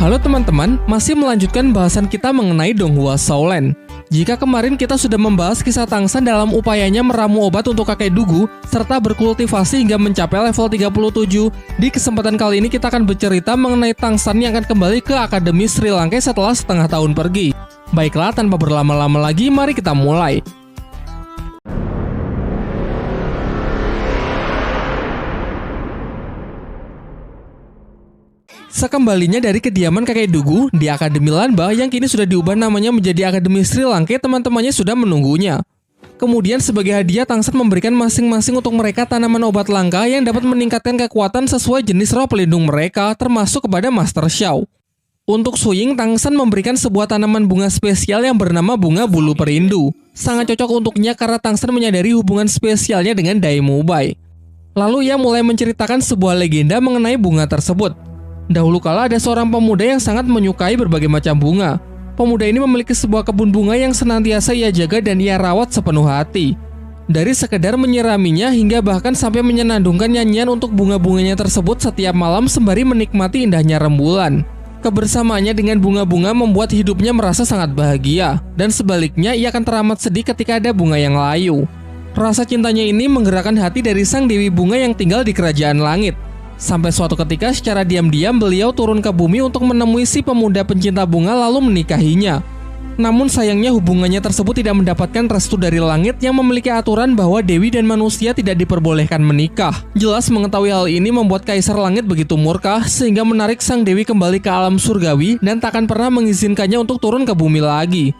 Halo teman-teman, masih melanjutkan bahasan kita mengenai Donghua Shaolin. Jika kemarin kita sudah membahas kisah Tangsan dalam upayanya meramu obat untuk kakek Dugu, serta berkultivasi hingga mencapai level 37, di kesempatan kali ini kita akan bercerita mengenai Tangsan yang akan kembali ke Akademi Sri Lanka setelah setengah tahun pergi. Baiklah, tanpa berlama-lama lagi, mari kita mulai. Sekembalinya dari kediaman kakek Dugu di Akademi Lanba yang kini sudah diubah namanya menjadi Akademi Sri Lanka, teman-temannya sudah menunggunya. Kemudian sebagai hadiah Tangsan memberikan masing-masing untuk mereka tanaman obat langka yang dapat meningkatkan kekuatan sesuai jenis roh pelindung mereka, termasuk kepada Master Xiao. Untuk Su Ying, Tangsan memberikan sebuah tanaman bunga spesial yang bernama bunga bulu perindu. Sangat cocok untuknya karena Tangsan menyadari hubungan spesialnya dengan Dai Mubai. Lalu ia mulai menceritakan sebuah legenda mengenai bunga tersebut. Dahulu kala ada seorang pemuda yang sangat menyukai berbagai macam bunga. Pemuda ini memiliki sebuah kebun bunga yang senantiasa ia jaga dan ia rawat sepenuh hati. Dari sekedar menyiraminya hingga bahkan sampai menyenandungkan nyanyian untuk bunga-bunganya tersebut setiap malam sembari menikmati indahnya rembulan. Kebersamaannya dengan bunga-bunga membuat hidupnya merasa sangat bahagia. Dan sebaliknya ia akan teramat sedih ketika ada bunga yang layu. Rasa cintanya ini menggerakkan hati dari sang Dewi Bunga yang tinggal di kerajaan langit. Sampai suatu ketika secara diam-diam beliau turun ke bumi untuk menemui si pemuda pencinta bunga lalu menikahinya. Namun sayangnya hubungannya tersebut tidak mendapatkan restu dari langit yang memiliki aturan bahwa dewi dan manusia tidak diperbolehkan menikah. Jelas mengetahui hal ini membuat Kaisar Langit begitu murka sehingga menarik sang dewi kembali ke alam surgawi dan takkan pernah mengizinkannya untuk turun ke bumi lagi.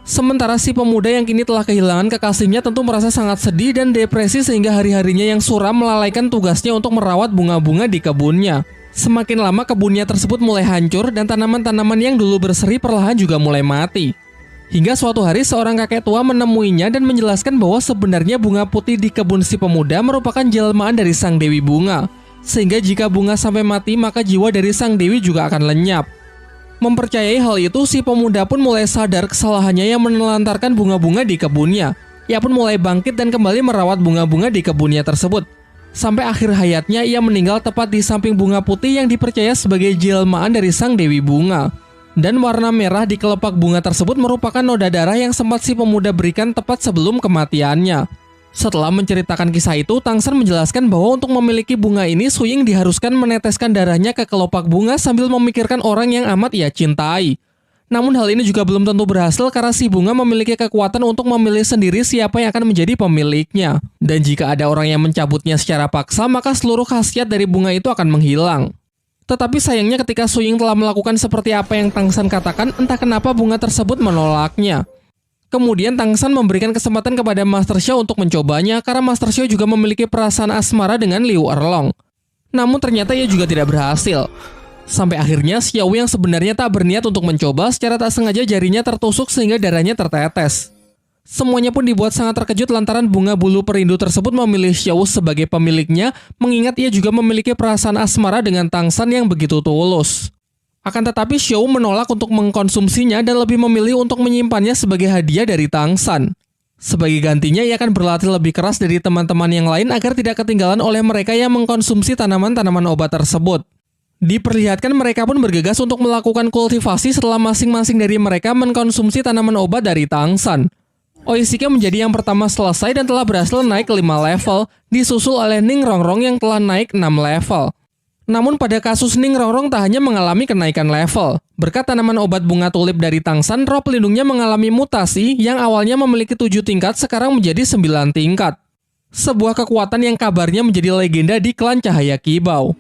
Sementara si pemuda yang kini telah kehilangan kekasihnya tentu merasa sangat sedih dan depresi sehingga hari-harinya yang suram melalaikan tugasnya untuk merawat bunga-bunga di kebunnya. Semakin lama kebunnya tersebut mulai hancur dan tanaman-tanaman yang dulu berseri perlahan juga mulai mati. Hingga suatu hari seorang kakek tua menemuinya dan menjelaskan bahwa sebenarnya bunga putih di kebun si pemuda merupakan jelmaan dari sang Dewi Bunga. Sehingga jika bunga sampai mati maka jiwa dari sang dewi juga akan lenyap. Mempercayai hal itu, si pemuda pun mulai sadar kesalahannya yang menelantarkan bunga-bunga di kebunnya. Ia pun mulai bangkit dan kembali merawat bunga-bunga di kebunnya tersebut. Sampai akhir hayatnya ia meninggal tepat di samping bunga putih yang dipercaya sebagai jelmaan dari sang Dewi Bunga. Dan warna merah di kelopak bunga tersebut merupakan noda darah yang sempat si pemuda berikan tepat sebelum kematiannya. Setelah menceritakan kisah itu, Tangsan menjelaskan bahwa untuk memiliki bunga ini, Su Ying diharuskan meneteskan darahnya ke kelopak bunga sambil memikirkan orang yang amat ia cintai. Namun hal ini juga belum tentu berhasil karena si bunga memiliki kekuatan untuk memilih sendiri siapa yang akan menjadi pemiliknya. Dan jika ada orang yang mencabutnya secara paksa, maka seluruh khasiat dari bunga itu akan menghilang. Tetapi sayangnya ketika Su Ying telah melakukan seperti apa yang Tangsan katakan, entah kenapa bunga tersebut menolaknya. Kemudian Tangsan memberikan kesempatan kepada Master Xiao untuk mencobanya karena Master Xiao juga memiliki perasaan asmara dengan Liu Erlong. Namun ternyata ia juga tidak berhasil. Sampai akhirnya Xiao yang sebenarnya tak berniat untuk mencoba secara tak sengaja jarinya tertusuk sehingga darahnya tertetes. Semuanya pun dibuat sangat terkejut lantaran bunga bulu perindu tersebut memilih Xiao sebagai pemiliknya, mengingat ia juga memiliki perasaan asmara dengan Tangsan yang begitu tulus. Akan tetapi Xiao menolak untuk mengkonsumsinya dan lebih memilih untuk menyimpannya sebagai hadiah dari Tangsan. Sebagai gantinya ia akan berlatih lebih keras dari teman-teman yang lain agar tidak ketinggalan oleh mereka yang mengkonsumsi tanaman-tanaman obat tersebut. Diperlihatkan mereka pun bergegas untuk melakukan kultivasi setelah masing-masing dari mereka mengkonsumsi tanaman obat dari Tangsan. Oishike menjadi yang pertama selesai dan telah berhasil naik ke 5 level, disusul oleh Ning Rongrong yang telah naik 6 level. Namun pada kasus Ning Rongrong tak hanya mengalami kenaikan level. Berkat tanaman obat bunga tulip dari Tangsan, roh pelindungnya mengalami mutasi yang awalnya memiliki 7 tingkat sekarang menjadi 9 tingkat. Sebuah kekuatan yang kabarnya menjadi legenda di klan Cahaya Kibau.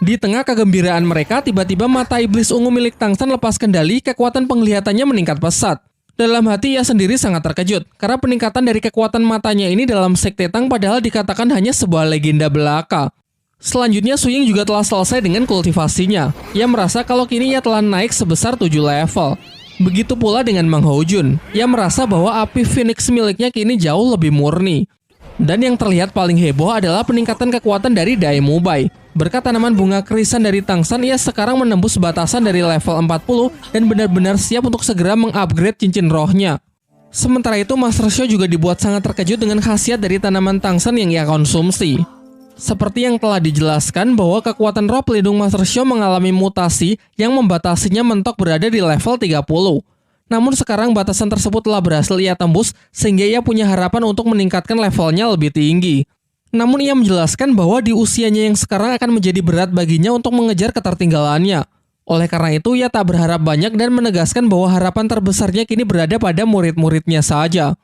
Di tengah kegembiraan mereka, tiba-tiba mata iblis ungu milik Tangsan lepas kendali, kekuatan penglihatannya meningkat pesat. Dalam hati ia sendiri sangat terkejut, karena peningkatan dari kekuatan matanya ini dalam sekte Tang padahal dikatakan hanya sebuah legenda belaka. Selanjutnya Su Ying juga telah selesai dengan kultivasinya. Ia merasa kalau kini ia telah naik sebesar 7 level. Begitu pula dengan Mang Houjun. Ia merasa bahwa api Phoenix miliknya kini jauh lebih murni. Dan yang terlihat paling heboh adalah peningkatan kekuatan dari Dai Mubai. Berkat tanaman bunga kerisan dari Tangsan, ia sekarang menembus batasan dari level 40 dan benar-benar siap untuk segera mengupgrade cincin rohnya. Sementara itu, Master Xiao juga dibuat sangat terkejut dengan khasiat dari tanaman Tangsan yang ia konsumsi. Seperti yang telah dijelaskan bahwa kekuatan roh pelindung Master Xiao mengalami mutasi yang membatasinya mentok berada di level 30. Namun sekarang batasan tersebut telah berhasil ia tembus sehingga ia punya harapan untuk meningkatkan levelnya lebih tinggi. Namun ia menjelaskan bahwa di usianya yang sekarang akan menjadi berat baginya untuk mengejar ketertinggalannya. Oleh karena itu ia tak berharap banyak dan menegaskan bahwa harapan terbesarnya kini berada pada murid-muridnya saja.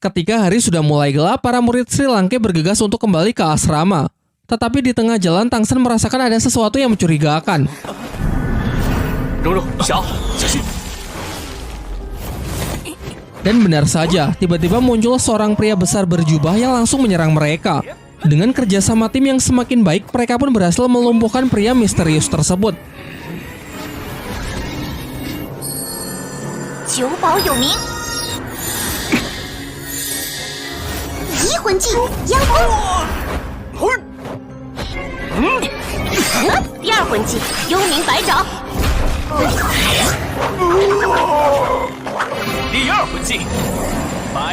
Ketika hari sudah mulai gelap, para murid Sri Langke bergegas untuk kembali ke asrama. Tetapi di tengah jalan, Tang San merasakan ada sesuatu yang mencurigakan. Dan benar saja, tiba-tiba muncul seorang pria besar berjubah yang langsung menyerang mereka. Dengan kerjasama tim yang semakin baik, mereka pun berhasil melumpuhkan pria misterius tersebut.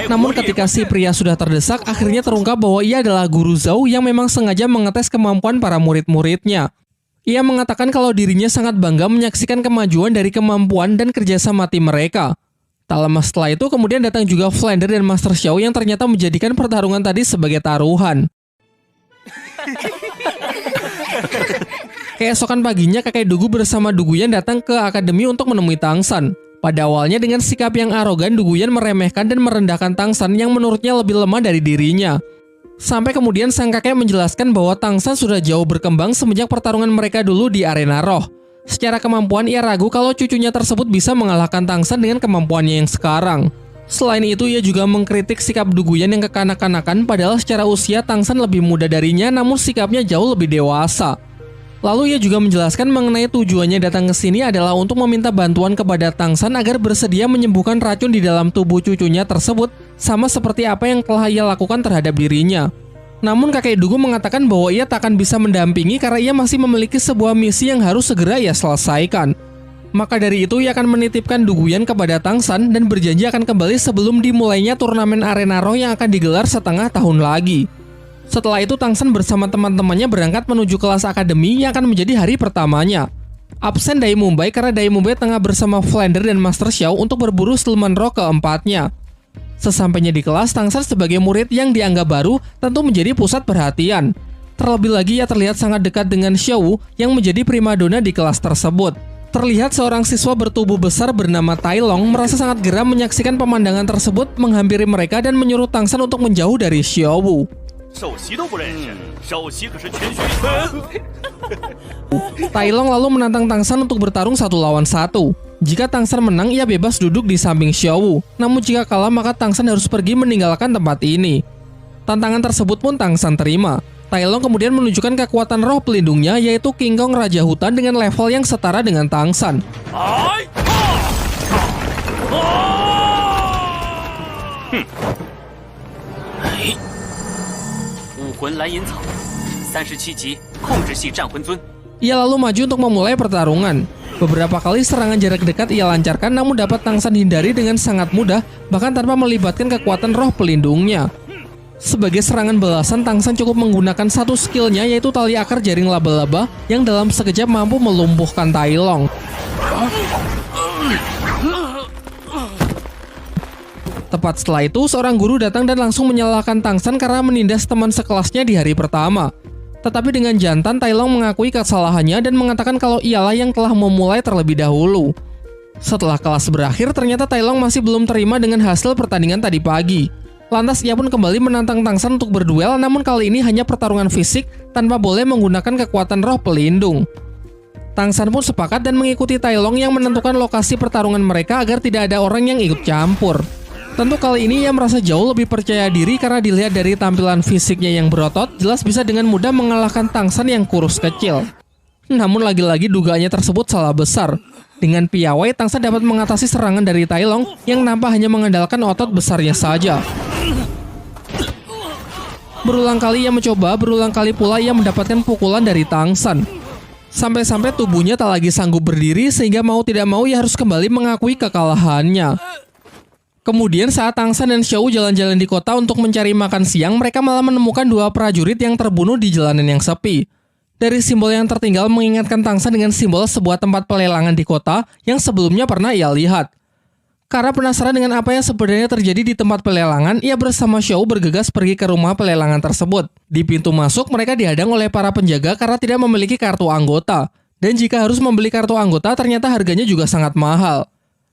Namun ketika si pria sudah terdesak, akhirnya terungkap bahwa ia adalah Guru Zhao yang memang sengaja mengetes kemampuan para murid-muridnya. Ia mengatakan kalau dirinya sangat bangga menyaksikan kemajuan dari kemampuan dan kerjasama tim mereka. Tak lama setelah itu kemudian datang juga Flounder dan Master Xiao yang ternyata menjadikan pertarungan tadi sebagai taruhan. Keesokan paginya kakek Dugu bersama Duguyan datang ke akademi untuk menemui Tang San. Pada awalnya dengan sikap yang arogan, Duguyan meremehkan dan merendahkan Tang San yang menurutnya lebih lemah dari dirinya. Sampai kemudian sang kakek menjelaskan bahwa Tang San sudah jauh berkembang semenjak pertarungan mereka dulu di arena roh. Secara kemampuan ia ragu kalau cucunya tersebut bisa mengalahkan Tang San dengan kemampuannya yang sekarang. Selain itu ia juga mengkritik sikap Duguyan yang kekanak-kanakan padahal secara usia Tang San lebih muda darinya namun sikapnya jauh lebih dewasa. Lalu ia juga menjelaskan mengenai tujuannya datang ke sini adalah untuk meminta bantuan kepada Tang San agar bersedia menyembuhkan racun di dalam tubuh cucunya tersebut sama seperti apa yang telah ia lakukan terhadap dirinya. Namun kakek Dugu mengatakan bahwa ia tak akan bisa mendampingi karena ia masih memiliki sebuah misi yang harus segera ia selesaikan. Maka dari itu ia akan menitipkan Duguyan kepada Tang San dan berjanji akan kembali sebelum dimulainya turnamen arena roh yang akan digelar setengah tahun lagi. Setelah itu Tang San bersama teman-temannya berangkat menuju kelas akademi yang akan menjadi hari pertamanya. Absen Dai Mumbai karena Dai Mumbai tengah bersama Flounder dan Master Xiao untuk berburu siluman roh keempatnya. Sesampainya di kelas, Tang San sebagai murid yang dianggap baru tentu menjadi pusat perhatian. Terlebih lagi ia terlihat sangat dekat dengan Xiao yang menjadi primadona di kelas tersebut. Terlihat seorang siswa bertubuh besar bernama Tai Long merasa sangat geram menyaksikan pemandangan tersebut menghampiri mereka dan menyuruh Tang San untuk menjauh dari Xiao. Tai Long lalu menantang Tang San untuk bertarung 1 lawan 1. Jika Tang San menang, ia bebas duduk di samping Xiao. Namun jika kalah, maka Tang San harus pergi meninggalkan tempat ini. Tantangan tersebut pun Tang San terima. Tai Long kemudian menunjukkan kekuatan roh pelindungnya, yaitu King Kong Raja Hutan dengan level yang setara dengan Tang San. Ia lalu maju untuk memulai pertarungan. Beberapa kali serangan jarak dekat ia lancarkan namun dapat Tang San hindari dengan sangat mudah, bahkan tanpa melibatkan kekuatan roh pelindungnya. Sebagai serangan balasan, Tang San cukup menggunakan satu skillnya yaitu tali akar jaring laba-laba yang dalam sekejap mampu melumpuhkan Tai Long. Tepat setelah itu, seorang guru datang dan langsung menyalahkan Tang San karena menindas teman sekelasnya di hari pertama. Tetapi dengan jantan, Tai Long mengakui kesalahannya dan mengatakan kalau ialah yang telah memulai terlebih dahulu. Setelah kelas berakhir, ternyata Tai Long masih belum terima dengan hasil pertandingan tadi pagi. Lantas ia pun kembali menantang Tang San untuk berduel, namun kali ini hanya pertarungan fisik tanpa boleh menggunakan kekuatan roh pelindung. Tang San pun sepakat dan mengikuti Tai Long yang menentukan lokasi pertarungan mereka agar tidak ada orang yang ikut campur. Tentu kali ini ia merasa jauh lebih percaya diri karena dilihat dari tampilan fisiknya yang berotot, jelas bisa dengan mudah mengalahkan Tang San yang kurus kecil. Namun lagi-lagi dugaannya tersebut salah besar. Dengan piawai, Tang San dapat mengatasi serangan dari Tai Long yang nampak hanya mengandalkan otot besarnya saja. Berulang kali ia mencoba, berulang kali pula ia mendapatkan pukulan dari Tang San. Sampai-sampai tubuhnya tak lagi sanggup berdiri sehingga mau tidak mau ia harus kembali mengakui kekalahannya. Kemudian saat Tang San dan Xiao jalan-jalan di kota untuk mencari makan siang, mereka malah menemukan dua prajurit yang terbunuh di jalanan yang sepi. Dari simbol yang tertinggal mengingatkan Tang San dengan simbol sebuah tempat pelelangan di kota yang sebelumnya pernah ia lihat. Karena penasaran dengan apa yang sebenarnya terjadi di tempat pelelangan, ia bersama Xiao bergegas pergi ke rumah pelelangan tersebut. Di pintu masuk, mereka dihadang oleh para penjaga karena tidak memiliki kartu anggota. Dan jika harus membeli kartu anggota, ternyata harganya juga sangat mahal.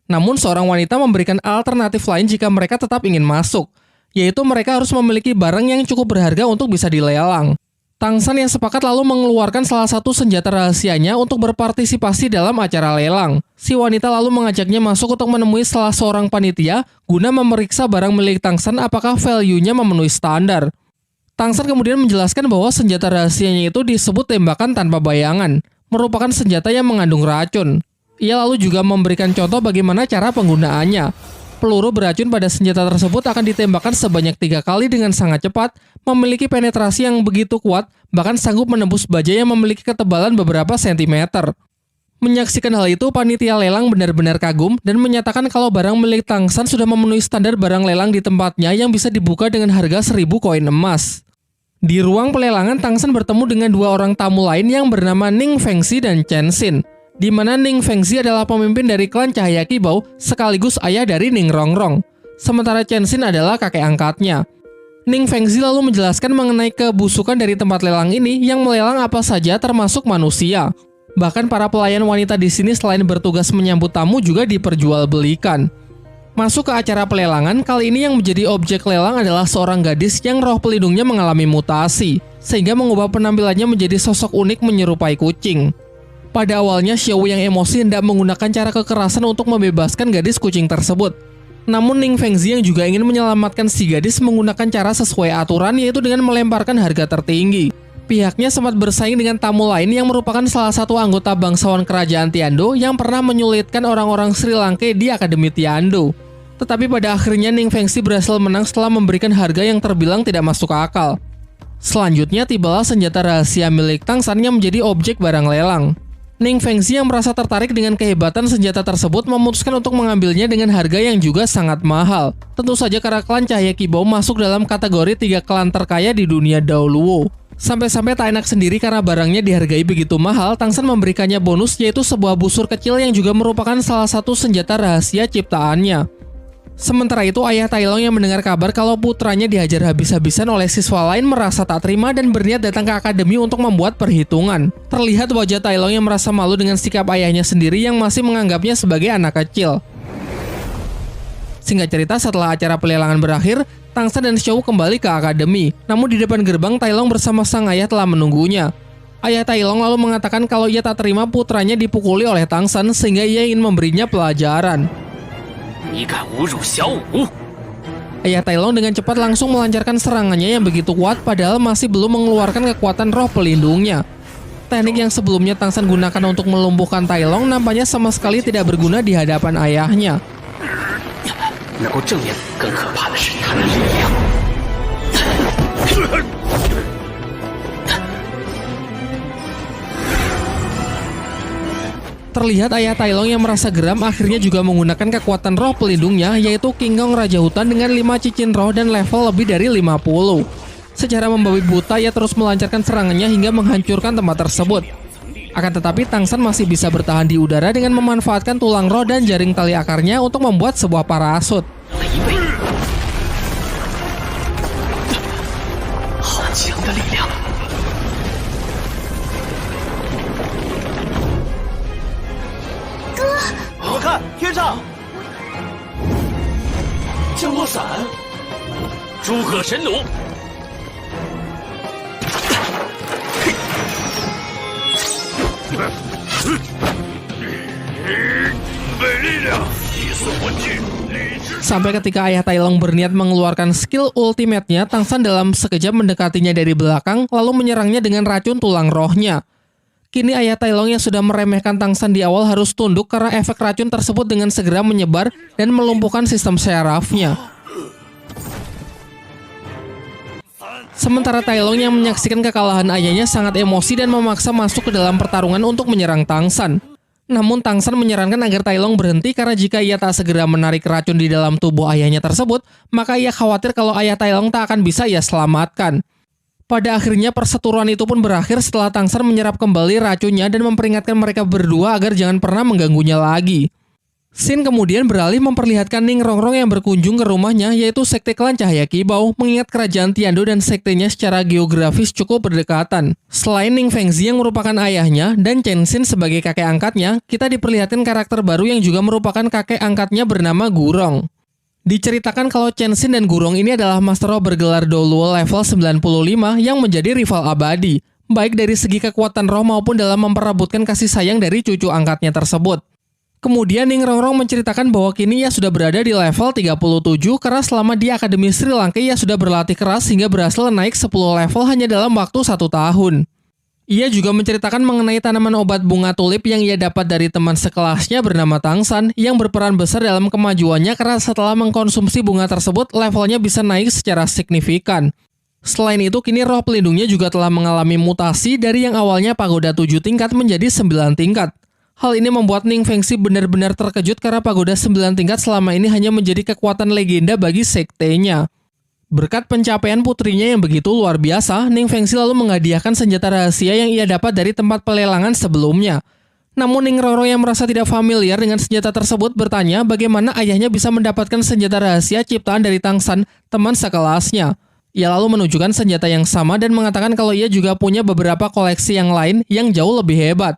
Namun seorang wanita memberikan alternatif lain jika mereka tetap ingin masuk, yaitu mereka harus memiliki barang yang cukup berharga untuk bisa dilelang. Tang San yang sepakat lalu mengeluarkan salah satu senjata rahasianya untuk berpartisipasi dalam acara lelang. Si wanita lalu mengajaknya masuk untuk menemui salah seorang panitia guna memeriksa barang milik Tang San apakah value-nya memenuhi standar. Tang San kemudian menjelaskan bahwa senjata rahasianya itu disebut tembakan tanpa bayangan, merupakan senjata yang mengandung racun. Ia lalu juga memberikan contoh bagaimana cara penggunaannya. Peluru beracun pada senjata tersebut akan ditembakkan sebanyak 3 kali dengan sangat cepat, memiliki penetrasi yang begitu kuat, bahkan sanggup menembus baja yang memiliki ketebalan beberapa sentimeter. Menyaksikan hal itu, panitia lelang benar-benar kagum dan menyatakan kalau barang milik Tang San sudah memenuhi standar barang lelang di tempatnya yang bisa dibuka dengan harga 1000 koin emas. Di ruang pelelangan, Tang San bertemu dengan dua orang tamu lain yang bernama Ning Fengxi dan Chen Xin, di mana Ning Fengxi adalah pemimpin dari klan Cahaya Kibau sekaligus ayah dari Ning Rongrong, sementara Chen Xin adalah kakek angkatnya. Ning Fengxi lalu menjelaskan mengenai kebusukan dari tempat lelang ini yang melelang apa saja termasuk manusia. Bahkan para pelayan wanita di sini selain bertugas menyambut tamu juga diperjualbelikan. Masuk ke acara pelelangan, kali ini yang menjadi objek lelang adalah seorang gadis yang roh pelindungnya mengalami mutasi, sehingga mengubah penampilannya menjadi sosok unik menyerupai kucing. Pada awalnya, Xiao yang emosi hendak menggunakan cara kekerasan untuk membebaskan gadis kucing tersebut. Namun Ning Fengxi yang juga ingin menyelamatkan si gadis menggunakan cara sesuai aturan, yaitu dengan melemparkan harga tertinggi. Pihaknya sempat bersaing dengan tamu lain yang merupakan salah satu anggota bangsawan kerajaan Tiando yang pernah menyulitkan orang-orang Sri Lanka di Akademi Tiando. Tetapi pada akhirnya Ning Fengxi berhasil menang setelah memberikan harga yang terbilang tidak masuk akal. Selanjutnya tibalah senjata rahasia milik Tang San yang menjadi objek barang lelang. Ning Fengxi yang merasa tertarik dengan kehebatan senjata tersebut memutuskan untuk mengambilnya dengan harga yang juga sangat mahal. Tentu saja karena klan Cahaya Kibau masuk dalam kategori 3 klan terkaya di dunia Daoluo. Sampai-sampai tak enak sendiri karena barangnya dihargai begitu mahal, Tang San memberikannya bonus yaitu sebuah busur kecil yang juga merupakan salah satu senjata rahasia ciptaannya. Sementara itu, ayah Tai Long yang mendengar kabar kalau putranya dihajar habis-habisan oleh siswa lain merasa tak terima dan berniat datang ke akademi untuk membuat perhitungan. Terlihat wajah Tai Long yang merasa malu dengan sikap ayahnya sendiri yang masih menganggapnya sebagai anak kecil. Singkat cerita, setelah acara pelelangan berakhir, Tang San dan Xiao kembali ke akademi. Namun di depan gerbang, Tai Long bersama sang ayah telah menunggunya. Ayah Tai Long lalu mengatakan kalau ia tak terima putranya dipukuli oleh Tang San sehingga ia ingin memberinya pelajaran. Ayah Tai Long dengan cepat langsung melancarkan serangannya yang begitu kuat padahal masih belum mengeluarkan kekuatan roh pelindungnya. Teknik yang sebelumnya Tang San gunakan untuk melumpuhkan Tai Long nampaknya sama sekali tidak berguna di hadapan ayahnya. Terlihat ayah Tai Long yang merasa geram akhirnya juga menggunakan kekuatan roh pelindungnya yaitu King Kong Raja Hutan dengan 5 cincin roh dan level lebih dari 50. Secara membabi buta ia terus melancarkan serangannya hingga menghancurkan tempat tersebut. Akan tetapi Tang San masih bisa bertahan di udara dengan memanfaatkan tulang roh dan jaring tali akarnya untuk membuat sebuah parasut. Sampai ketika ayah Tai Long berniat mengeluarkan skill ultimate-nya, Tang San dalam sekejap mendekatinya dari belakang lalu menyerangnya dengan racun tulang rohnya. Kini ayah Tai Long yang sudah meremehkan Tang San di awal harus tunduk karena efek racun tersebut dengan segera menyebar dan melumpuhkan sistem syarafnya. Sementara Tai Long yang menyaksikan kekalahan ayahnya sangat emosi dan memaksa masuk ke dalam pertarungan untuk menyerang Tang San. Namun Tang San menyarankan agar Tai Long berhenti karena jika ia tak segera menarik racun di dalam tubuh ayahnya tersebut, maka ia khawatir kalau ayah Tai Long tak akan bisa ia selamatkan. Pada akhirnya perseteruan itu pun berakhir setelah Tang San menyerap kembali racunnya dan memperingatkan mereka berdua agar jangan pernah mengganggunya lagi. Scene kemudian beralih memperlihatkan Ning Rongrong yang berkunjung ke rumahnya, yaitu sekte klan Cahaya Kibau, mengingat kerajaan Tiandou dan sektenya secara geografis cukup berdekatan. Selain Ning Fengzi yang merupakan ayahnya dan Chen Xin sebagai kakek angkatnya, kita diperlihatkan karakter baru yang juga merupakan kakek angkatnya bernama Gurong. Diceritakan kalau Chen Xin dan Gurong ini adalah Master Roh bergelar Doluo level 95 yang menjadi rival abadi, baik dari segi kekuatan roh maupun dalam memperebutkan kasih sayang dari cucu angkatnya tersebut. Kemudian Ning Rongrong menceritakan bahwa kini ia sudah berada di level 37 karena selama di Akademi Sri Lanka ia sudah berlatih keras hingga berhasil naik 10 level hanya dalam waktu 1 tahun. Ia juga menceritakan mengenai tanaman obat bunga tulip yang ia dapat dari teman sekelasnya bernama Tang San yang berperan besar dalam kemajuannya karena setelah mengkonsumsi bunga tersebut levelnya bisa naik secara signifikan. Selain itu kini roh pelindungnya juga telah mengalami mutasi dari yang awalnya pagoda 7 tingkat menjadi 9 tingkat. Hal ini membuat Ning Fengzi benar-benar terkejut karena pagoda 9 tingkat selama ini hanya menjadi kekuatan legenda bagi sektenya. Berkat pencapaian putrinya yang begitu luar biasa, Ning Fengzi lalu menghadiahkan senjata rahasia yang ia dapat dari tempat pelelangan sebelumnya. Namun Ning Rongrong yang merasa tidak familiar dengan senjata tersebut bertanya bagaimana ayahnya bisa mendapatkan senjata rahasia ciptaan dari Tang San, teman sekelasnya. Ia lalu menunjukkan senjata yang sama dan mengatakan kalau ia juga punya beberapa koleksi yang lain yang jauh lebih hebat.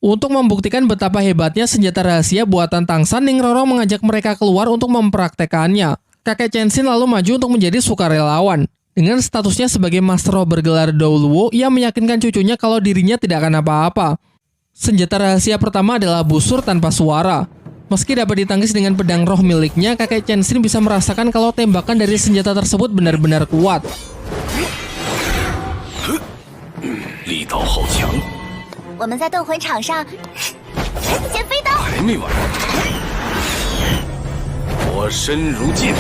Untuk membuktikan betapa hebatnya senjata rahasia buatan Tang San, Ning Rongrong mengajak mereka keluar untuk mempraktekannya. Kakek Chen Xin lalu maju untuk menjadi sukarelawan. Dengan statusnya sebagai Master Roh bergelar Doluo, ia meyakinkan cucunya kalau dirinya tidak akan apa-apa. Senjata rahasia pertama adalah busur tanpa suara. Meski dapat ditangkis dengan pedang roh miliknya, kakek Chen Xin bisa merasakan kalau tembakan dari senjata tersebut benar-benar kuat. 力道好强， 我们在斗魂场上捡飞刀， 还没完，我身如剑。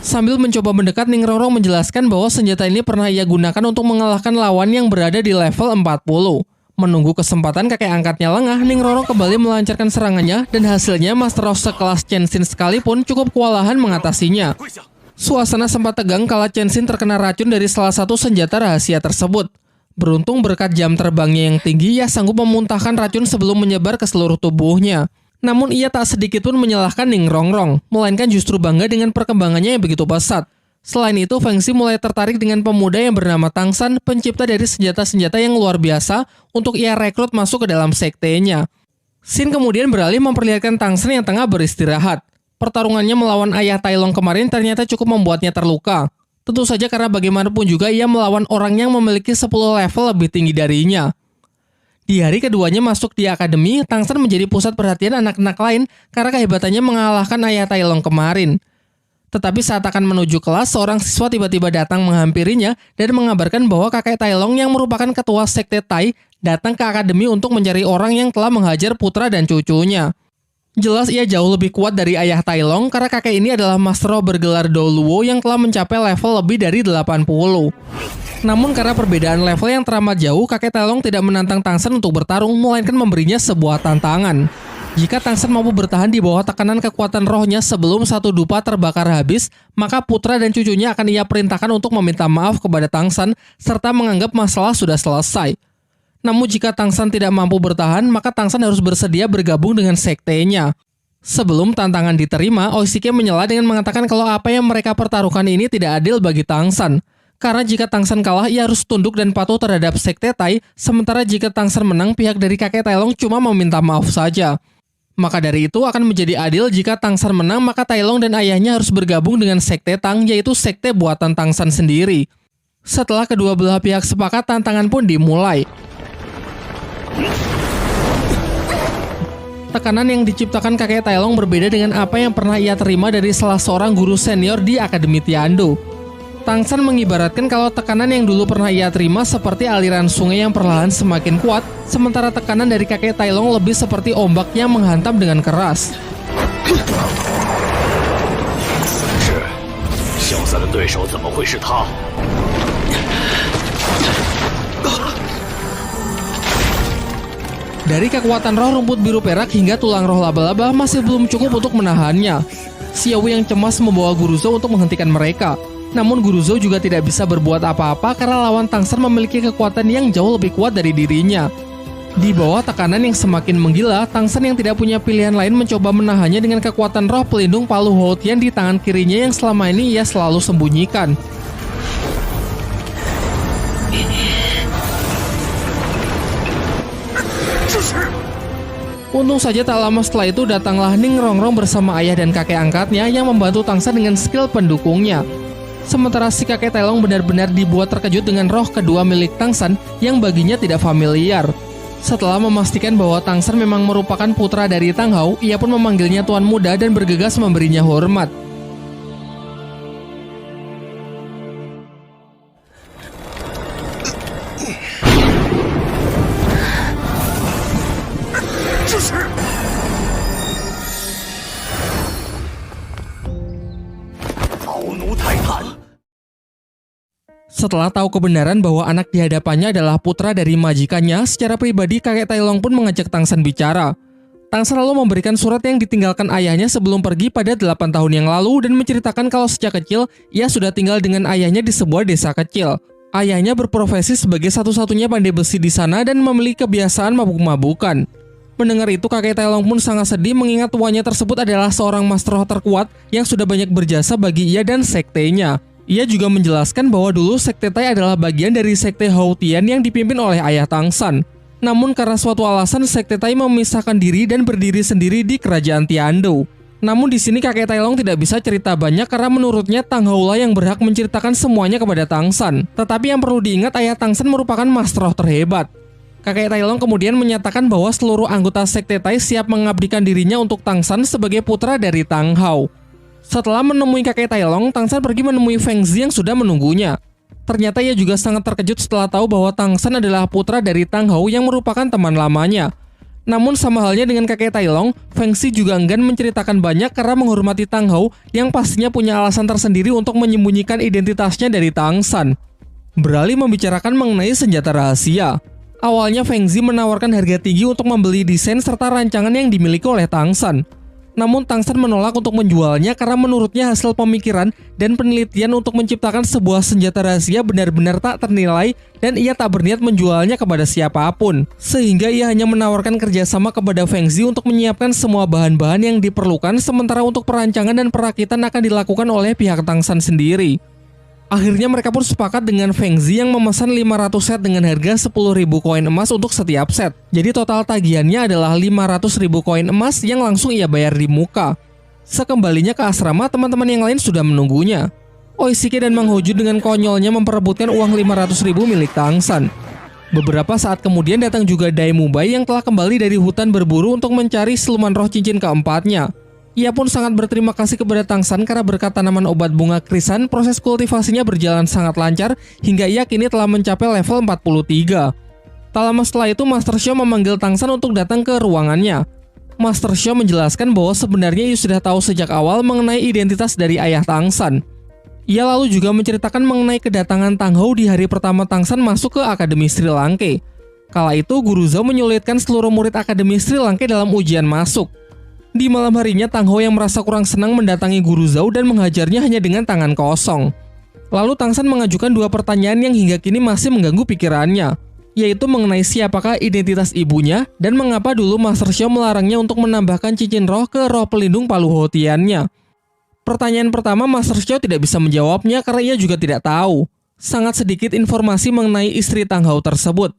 Sambil mencoba mendekat, Ning Rongrong menjelaskan bahwa senjata ini pernah ia gunakan untuk mengalahkan lawan yang berada di level 40. Menunggu kesempatan kakek angkatnya lengah, Ning Rongrong kembali melancarkan serangannya dan hasilnya Master Roh sekelas Chen Xin sekalipun cukup kewalahan mengatasinya. Suasana sempat tegang kala Chen Xin terkena racun dari salah satu senjata rahasia tersebut. Beruntung berkat jam terbangnya yang tinggi, ia sanggup memuntahkan racun sebelum menyebar ke seluruh tubuhnya. Namun ia tak sedikit pun menyalahkan Ning Rongrong, melainkan justru bangga dengan perkembangannya yang begitu pesat. Selain itu, Fengzi mulai tertarik dengan pemuda yang bernama Tang San, pencipta dari senjata-senjata yang luar biasa untuk ia rekrut masuk ke dalam sektenya. Scene kemudian beralih memperlihatkan Tang San yang tengah beristirahat. Pertarungannya melawan ayah Tai Long kemarin ternyata cukup membuatnya terluka. Tentu saja karena bagaimanapun juga ia melawan orang yang memiliki 10 level lebih tinggi darinya. Di hari keduanya masuk di akademi, Tang San menjadi pusat perhatian anak-anak lain karena kehebatannya mengalahkan ayah Tai Long kemarin. Tetapi saat akan menuju kelas, seorang siswa tiba-tiba datang menghampirinya dan mengabarkan bahwa kakek Tai Long yang merupakan ketua sekte Tai datang ke akademi untuk mencari orang yang telah menghajar putra dan cucunya. Jelas ia jauh lebih kuat dari ayah Tai Long karena kakek ini adalah Master Roh bergelar Doluo yang telah mencapai level lebih dari 80. Namun karena perbedaan level yang teramat jauh, kakek Tai Long tidak menantang Tang San untuk bertarung, melainkan memberinya sebuah tantangan. Jika Tang San mampu bertahan di bawah tekanan kekuatan rohnya sebelum satu dupa terbakar habis, maka putra dan cucunya akan ia perintahkan untuk meminta maaf kepada Tang San serta menganggap masalah sudah selesai. Namun jika Tang San tidak mampu bertahan, maka Tang San harus bersedia bergabung dengan sektenya. Sebelum tantangan diterima, Oishike menyela dengan mengatakan kalau apa yang mereka pertaruhkan ini tidak adil bagi Tang San. Karena jika Tang San kalah, ia harus tunduk dan patuh terhadap sekte Tai, sementara jika Tang San menang, pihak dari kakek Tai Long cuma meminta maaf saja. Maka dari itu akan menjadi adil jika Tang San menang, maka Tai Long dan ayahnya harus bergabung dengan sekte Tang, yaitu sekte buatan Tang San sendiri. Setelah kedua belah pihak sepakat, tantangan pun dimulai. Tekanan yang diciptakan kakek Tai Long berbeda dengan apa yang pernah ia terima dari salah seorang guru senior di Akademi Tiandou. Tang San mengibaratkan kalau tekanan yang dulu pernah ia terima seperti aliran sungai yang perlahan semakin kuat, sementara tekanan dari kakek Tai Long lebih seperti ombak yang menghantam dengan keras. 小三的对手怎么会是他？ 我 Dari kekuatan roh rumput biru perak hingga tulang roh laba-laba masih belum cukup untuk menahannya. Xiao yang cemas membawa Guru Zhou untuk menghentikan mereka. Namun Guru Zhou juga tidak bisa berbuat apa-apa karena lawan Tang San memiliki kekuatan yang jauh lebih kuat dari dirinya. Di bawah tekanan yang semakin menggila, Tang San yang tidak punya pilihan lain mencoba menahannya dengan kekuatan roh pelindung Palu Hou Tian di tangan kirinya yang selama ini ia selalu sembunyikan. Untung saja tak lama setelah itu datanglah Ning Rongrong bersama ayah dan kakek angkatnya yang membantu Tang San dengan skill pendukungnya. Sementara si kakek Tailong benar-benar dibuat terkejut dengan roh kedua milik Tang San yang baginya tidak familiar. Setelah memastikan bahwa Tang San memang merupakan putra dari Tang Hao, ia pun memanggilnya Tuan Muda dan bergegas memberinya hormat. Setelah tahu kebenaran bahwa anak di hadapannya adalah putra dari majikannya, secara pribadi kakek Tailong pun mengajak Tang San bicara. Tang San lalu memberikan surat yang ditinggalkan ayahnya sebelum pergi pada 8 tahun yang lalu dan menceritakan kalau sejak kecil ia sudah tinggal dengan ayahnya di sebuah desa kecil. Ayahnya berprofesi sebagai satu-satunya pandai besi di sana dan memiliki kebiasaan mabuk-mabukan. Mendengar itu kakek Tailong pun sangat sedih mengingat tuannya tersebut adalah seorang master roh terkuat yang sudah banyak berjasa bagi ia dan sektenya. Ia juga menjelaskan bahwa dulu sekte Tai adalah bagian dari sekte Hou Tian yang dipimpin oleh ayah Tang San. Namun karena suatu alasan sekte Tai memisahkan diri dan berdiri sendiri di kerajaan Tiandou. Namun di sini kakek Tailong tidak bisa cerita banyak karena menurutnya Tang Hou lah yang berhak menceritakan semuanya kepada Tang San. Tetapi yang perlu diingat ayah Tang San merupakan master roh terhebat. Kakek Tailong kemudian menyatakan bahwa seluruh anggota sekte Tai siap mengabdikan dirinya untuk Tang San sebagai putra dari Tang Hao. Setelah menemui kakek Tailong, Tang San pergi menemui Feng Zi yang sudah menunggunya. Ternyata ia juga sangat terkejut setelah tahu bahwa Tang San adalah putra dari Tang Hao yang merupakan teman lamanya. Namun sama halnya dengan kakek Tailong, Feng Zi juga enggan menceritakan banyak karena menghormati Tang Hao yang pastinya punya alasan tersendiri untuk menyembunyikan identitasnya dari Tang San. Beralih membicarakan mengenai senjata rahasia. Awalnya Feng Zi menawarkan harga tinggi untuk membeli desain serta rancangan yang dimiliki oleh Tang San. Namun Tang San menolak untuk menjualnya karena menurutnya hasil pemikiran dan penelitian untuk menciptakan sebuah senjata rahasia benar-benar tak ternilai dan ia tak berniat menjualnya kepada siapapun. Sehingga ia hanya menawarkan kerjasama kepada Feng Zi untuk menyiapkan semua bahan-bahan yang diperlukan sementara untuk perancangan dan perakitan akan dilakukan oleh pihak Tang San sendiri. Akhirnya mereka pun sepakat dengan Feng Zi yang memesan 500 set dengan harga 10.000 koin emas untuk setiap set. Jadi total tagihannya adalah 500.000 koin emas yang langsung ia bayar di muka. Sekembalinya ke asrama, teman-teman yang lain sudah menunggunya. Oishike dan Mang Hoju dengan konyolnya memperebutkan uang 500.000 milik Tang San. Beberapa saat kemudian datang juga Dai Mubai yang telah kembali dari hutan berburu untuk mencari siluman roh cincin keempatnya. Ia pun sangat berterima kasih kepada Tang San karena berkat tanaman obat bunga krisan, proses kultivasinya berjalan sangat lancar hingga ia kini telah mencapai level 43. Tak lama setelah itu, Master Xiao memanggil Tang San untuk datang ke ruangannya. Master Xiao menjelaskan bahwa sebenarnya ia sudah tahu sejak awal mengenai identitas dari ayah Tang San. Ia lalu juga menceritakan mengenai kedatangan Tang Hou di hari pertama Tang San masuk ke Akademi Sri Lanka. Kala itu, Guru Zhou menyulitkan seluruh murid Akademi Sri Lanka dalam ujian masuk. Di malam harinya, Tang Hou yang merasa kurang senang mendatangi Guru Zhou dan menghajarnya hanya dengan tangan kosong. Lalu Tang San mengajukan dua pertanyaan yang hingga kini masih mengganggu pikirannya, yaitu mengenai siapakah identitas ibunya dan mengapa dulu Master Xiao melarangnya untuk menambahkan cincin roh ke roh pelindung Palu Hou Tian-nya. Pertanyaan pertama Master Xiao tidak bisa menjawabnya karena ia juga tidak tahu. Sangat sedikit informasi mengenai istri Tang Hou tersebut.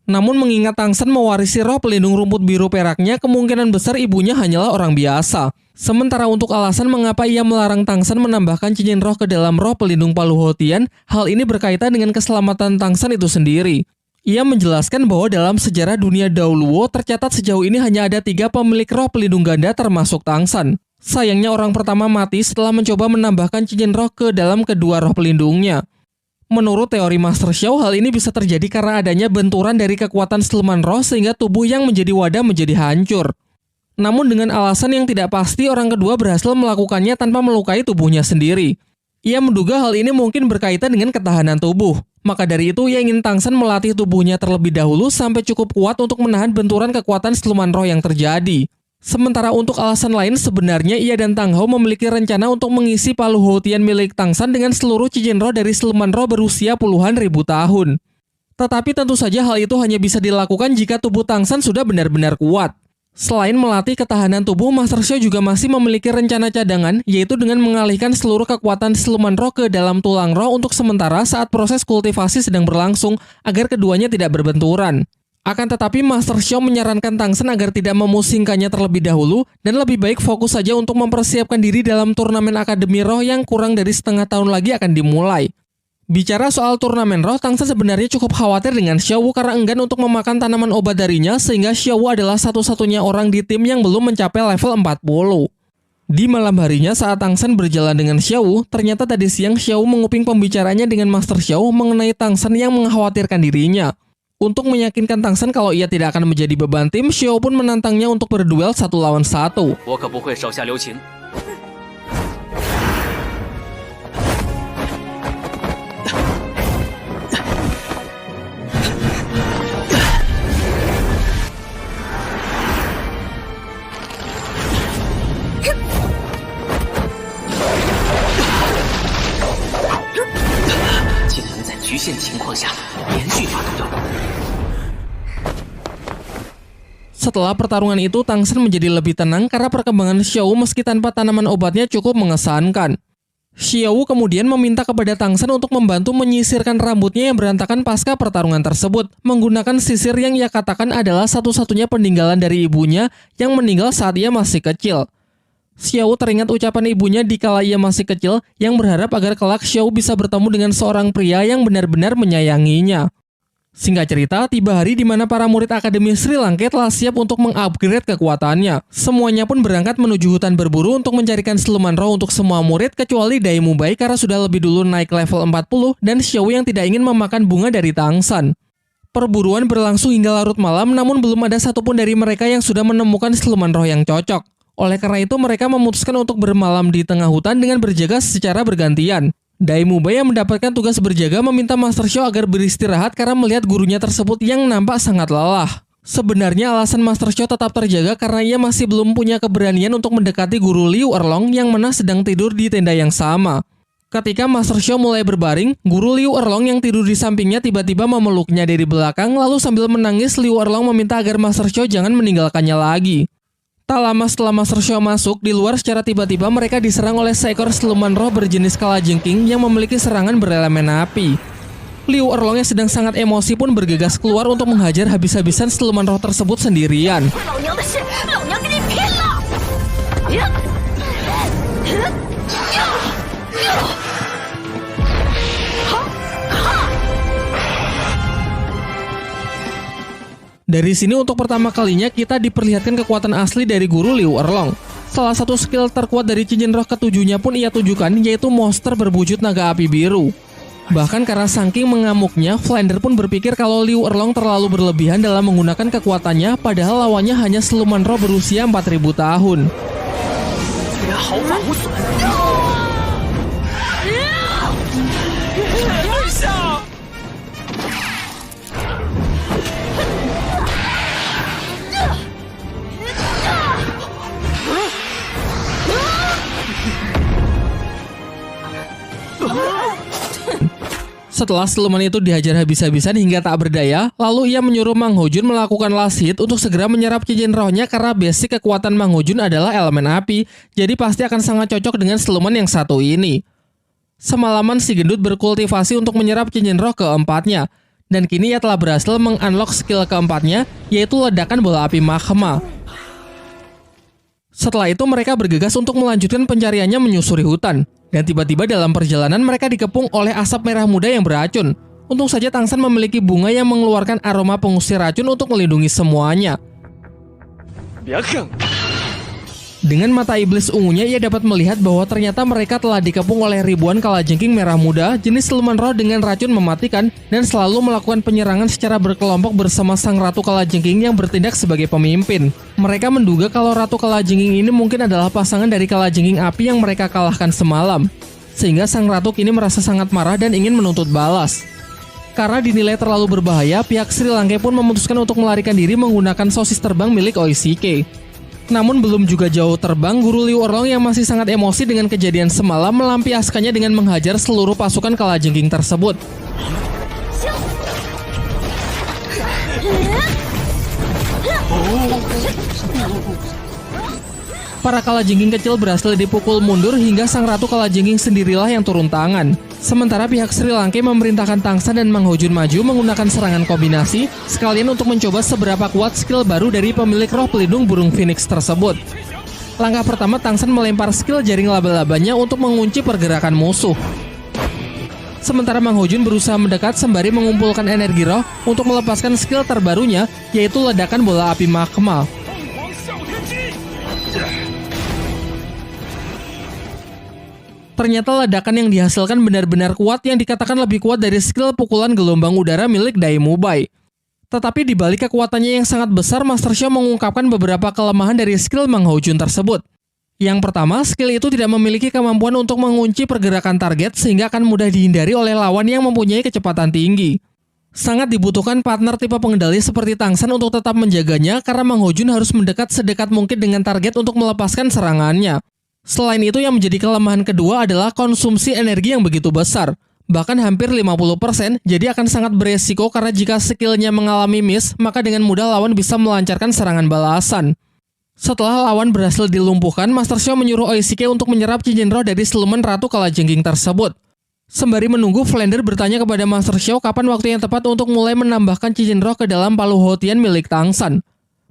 Namun mengingat Tang San mewarisi roh pelindung rumput biru peraknya, kemungkinan besar ibunya hanyalah orang biasa. Sementara untuk alasan mengapa ia melarang Tang San menambahkan cincin roh ke dalam roh pelindung Palu Hou Tian, hal ini berkaitan dengan keselamatan Tang San itu sendiri. Ia menjelaskan bahwa dalam sejarah dunia Daoluo tercatat sejauh ini hanya ada 3 pemilik roh pelindung ganda termasuk Tang San. Sayangnya orang pertama mati setelah mencoba menambahkan cincin roh ke dalam kedua roh pelindungnya. Menurut teori Master Xiao, hal ini bisa terjadi karena adanya benturan dari kekuatan siluman roh sehingga tubuh yang menjadi wadah menjadi hancur. Namun dengan alasan yang tidak pasti, orang kedua berhasil melakukannya tanpa melukai tubuhnya sendiri. Ia menduga hal ini mungkin berkaitan dengan ketahanan tubuh. Maka dari itu ia ingin Tang San melatih tubuhnya terlebih dahulu sampai cukup kuat untuk menahan benturan kekuatan siluman roh yang terjadi. Sementara untuk alasan lain, sebenarnya ia dan Tang Hao memiliki rencana untuk mengisi palu Houtian milik Tang San dengan seluruh cincin roh dari siluman roh berusia puluhan ribu tahun. Tetapi tentu saja hal itu hanya bisa dilakukan jika tubuh Tang San sudah benar-benar kuat. Selain melatih ketahanan tubuh, Master Xiao juga masih memiliki rencana cadangan, yaitu dengan mengalihkan seluruh kekuatan siluman roh ke dalam tulang roh untuk sementara saat proses kultivasi sedang berlangsung agar keduanya tidak berbenturan. Akan tetapi Master Xiao menyarankan Tang San agar tidak memusingkannya terlebih dahulu dan lebih baik fokus saja untuk mempersiapkan diri dalam turnamen Akademi Roh yang kurang dari setengah tahun lagi akan dimulai. Bicara soal turnamen roh, Tang San sebenarnya cukup khawatir dengan Xiao Wu karena enggan untuk memakan tanaman obat darinya sehingga Xiao Wu adalah satu-satunya orang di tim yang belum mencapai level 40. Di malam harinya saat Tang San berjalan dengan Xiao Wu, ternyata tadi siang Xiao Wu menguping pembicaranya dengan Master Xiao mengenai Tang San yang mengkhawatirkan dirinya. Untuk meyakinkan Tang San kalau ia tidak akan menjadi beban tim, Xiao pun menantangnya untuk berduel 1 lawan 1. 我可不会手下留情。竟能在局限情况下连续发动对攻。 Setelah pertarungan itu, Tang San menjadi lebih tenang karena perkembangan Xiao Wu meski tanpa tanaman obatnya cukup mengesankan. Xiao Wu kemudian meminta kepada Tang San untuk membantu menyisirkan rambutnya yang berantakan pasca pertarungan tersebut, menggunakan sisir yang ia katakan adalah satu-satunya peninggalan dari ibunya yang meninggal saat ia masih kecil. Xiao Wu teringat ucapan ibunya di kala ia masih kecil yang berharap agar kelak Xiao Wu bisa bertemu dengan seorang pria yang benar-benar menyayanginya. Singkat cerita, tiba hari di mana para murid Akademi Sri Lanka telah siap untuk mengupgrade kekuatannya. Semuanya pun berangkat menuju hutan berburu untuk mencarikan siluman roh untuk semua murid kecuali Dai Mubai karena sudah lebih dulu naik level 40 dan Xiao Wu yang tidak ingin memakan bunga dari Tang San. Perburuan berlangsung hingga larut malam namun belum ada satupun dari mereka yang sudah menemukan siluman roh yang cocok. Oleh karena itu mereka memutuskan untuk bermalam di tengah hutan dengan berjaga secara bergantian. Dai Mubai yang mendapatkan tugas berjaga meminta Master Xiao agar beristirahat karena melihat gurunya tersebut yang nampak sangat lelah. Sebenarnya alasan Master Xiao tetap terjaga karena ia masih belum punya keberanian untuk mendekati guru Liu Erlong yang mana sedang tidur di tenda yang sama. Ketika Master Xiao mulai berbaring, guru Liu Erlong yang tidur di sampingnya tiba-tiba memeluknya dari belakang lalu sambil menangis Liu Erlong meminta agar Master Xiao jangan meninggalkannya lagi. Tak lama setelah Master Xiao masuk, di luar secara tiba-tiba mereka diserang oleh seekor siluman roh berjenis kalajengking yang memiliki serangan berelemen api. Liu Erlong yang sedang sangat emosi pun bergegas keluar untuk menghajar habis-habisan siluman roh tersebut sendirian. Dari sini untuk pertama kalinya kita diperlihatkan kekuatan asli dari guru Liu Erlong. Salah satu skill terkuat dari cincin roh ketujuhnya pun ia tujukan yaitu monster berwujud naga api biru. Bahkan karena saking mengamuknya, Flander pun berpikir kalau Liu Erlong terlalu berlebihan dalam menggunakan kekuatannya padahal lawannya hanya siluman roh berusia 4000 tahun. Setelah siluman itu dihajar habis-habisan hingga tak berdaya, lalu ia menyuruh Mang Ho Jun melakukan last hit untuk segera menyerap cincin rohnya karena basic kekuatan Mang Ho Jun adalah elemen api, jadi pasti akan sangat cocok dengan siluman yang satu ini. Semalaman si gendut berkultivasi untuk menyerap cincin roh keempatnya, dan kini ia telah berhasil mengunlock skill keempatnya, yaitu ledakan bola api magma. Setelah itu mereka bergegas untuk melanjutkan pencariannya menyusuri hutan. Dan tiba-tiba dalam perjalanan mereka dikepung oleh asap merah muda yang beracun. Untung saja Tang San memiliki bunga yang mengeluarkan aroma pengusir racun untuk melindungi semuanya. Dengan mata iblis ungunya ia dapat melihat bahwa ternyata mereka telah dikepung oleh ribuan kalajengking merah muda jenis siluman roh dengan racun mematikan dan selalu melakukan penyerangan secara berkelompok bersama sang ratu kalajengking yang bertindak sebagai pemimpin. Mereka menduga kalau ratu kalajengking ini mungkin adalah pasangan dari kalajengking api yang mereka kalahkan semalam. sehingga sang ratu kini merasa sangat marah dan ingin menuntut balas. Karena dinilai terlalu berbahaya, pihak Sri Lanka pun memutuskan untuk melarikan diri menggunakan sosis terbang milik Oishike. Namun belum juga jauh terbang, Guru Liu Erlong yang masih sangat emosi dengan kejadian semalam melampiaskannya dengan menghajar seluruh pasukan kalajengking tersebut. Para kalajengking kecil berhasil dipukul mundur hingga sang ratu kalajengking sendirilah yang turun tangan. Sementara pihak Sri Lanka memerintahkan Tangsan dan Mang Hojun maju menggunakan serangan kombinasi, sekalian untuk mencoba seberapa kuat skill baru dari pemilik roh pelindung burung phoenix tersebut. Langkah pertama, Tangsan melempar skill jaring laba-labanya untuk mengunci pergerakan musuh. Sementara Mang Hojun berusaha mendekat sembari mengumpulkan energi roh untuk melepaskan skill terbarunya, yaitu ledakan bola api magma. Ternyata ledakan yang dihasilkan benar-benar kuat, yang dikatakan lebih kuat dari skill pukulan gelombang udara milik Daimubai. Tetapi di balik kekuatannya yang sangat besar, Master Xiao mengungkapkan beberapa kelemahan dari skill Mang Hojun tersebut. Yang pertama, skill itu tidak memiliki kemampuan untuk mengunci pergerakan target sehingga akan mudah dihindari oleh lawan yang mempunyai kecepatan tinggi. Sangat dibutuhkan partner tipe pengendali seperti Tangsan untuk tetap menjaganya, karena Mang Hojun harus mendekat sedekat mungkin dengan target untuk melepaskan serangannya. Selain itu, yang menjadi kelemahan kedua adalah konsumsi energi yang begitu besar, bahkan hampir 50%, jadi akan sangat beresiko karena jika skillnya mengalami miss, maka dengan mudah lawan bisa melancarkan serangan balasan. Setelah lawan berhasil dilumpuhkan, Master Xiao menyuruh Oishike untuk menyerap cincin roh dari siluman ratu kalajengking tersebut. Sembari menunggu, Flander bertanya kepada Master Xiao kapan waktu yang tepat untuk mulai menambahkan cincin roh ke dalam palu Houtian milik Tangsan.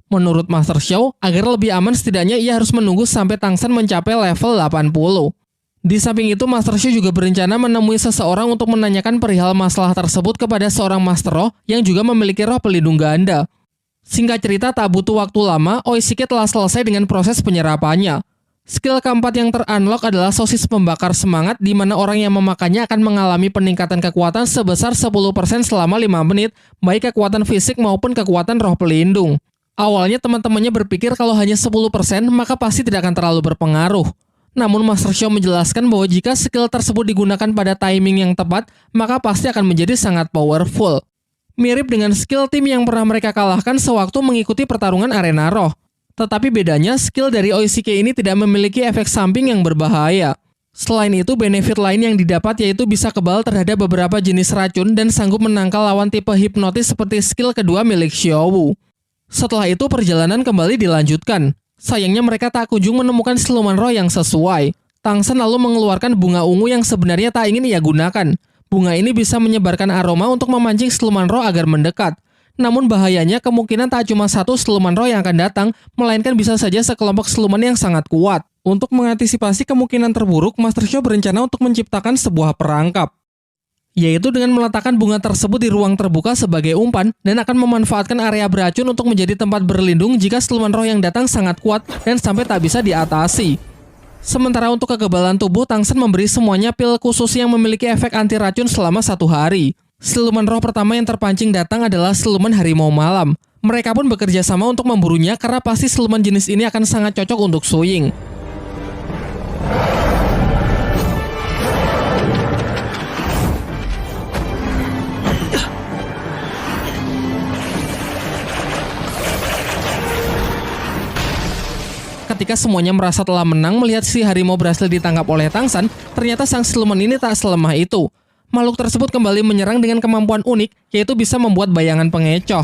Menurut Master Xiao, agar lebih aman setidaknya ia harus menunggu sampai Tangsan mencapai level 80. Di samping itu, Master Xiao juga berencana menemui seseorang untuk menanyakan perihal masalah tersebut kepada seorang Master Roh yang juga memiliki roh pelindung ganda. Singkat cerita, tak butuh waktu lama, Oishike telah selesai dengan proses penyerapannya. Skill keempat yang ter-unlock adalah sosis pembakar semangat, di mana orang yang memakannya akan mengalami peningkatan kekuatan sebesar 10% selama 5 menit, baik kekuatan fisik maupun kekuatan roh pelindung. Awalnya teman-temannya berpikir kalau hanya 10% maka pasti tidak akan terlalu berpengaruh. Namun Master Xiao menjelaskan bahwa jika skill tersebut digunakan pada timing yang tepat, maka pasti akan menjadi sangat powerful. Mirip dengan skill tim yang pernah mereka kalahkan sewaktu mengikuti pertarungan arena roh. Tetapi bedanya, skill dari Oishike ini tidak memiliki efek samping yang berbahaya. Selain itu, benefit lain yang didapat yaitu bisa kebal terhadap beberapa jenis racun dan sanggup menangkal lawan tipe hipnotis seperti skill kedua milik Xiaowu. Setelah itu, perjalanan kembali dilanjutkan. Sayangnya mereka tak kunjung menemukan siluman roh yang sesuai. Tangsan lalu mengeluarkan bunga ungu yang sebenarnya tak ingin ia gunakan. Bunga ini bisa menyebarkan aroma untuk memancing siluman roh agar mendekat. Namun bahayanya, kemungkinan tak cuma satu siluman roh yang akan datang, melainkan bisa saja sekelompok siluman yang sangat kuat. Untuk mengantisipasi kemungkinan terburuk, Master Xiao berencana untuk menciptakan sebuah perangkap, yaitu dengan meletakkan bunga tersebut di ruang terbuka sebagai umpan dan akan memanfaatkan area beracun untuk menjadi tempat berlindung jika siluman roh yang datang sangat kuat dan sampai tak bisa diatasi. Sementara untuk kekebalan tubuh, Tangsan memberi semuanya pil khusus yang memiliki efek anti racun selama 1 hari. Siluman roh pertama yang terpancing datang adalah siluman harimau malam. Mereka pun bekerja sama untuk memburunya karena pasti siluman jenis ini akan sangat cocok untuk Suying. Ketika semuanya merasa telah menang melihat si harimau berhasil ditangkap oleh Tangsan, ternyata sang siluman ini tak selemah itu. Makhluk tersebut kembali menyerang dengan kemampuan unik, yaitu bisa membuat bayangan pengecoh.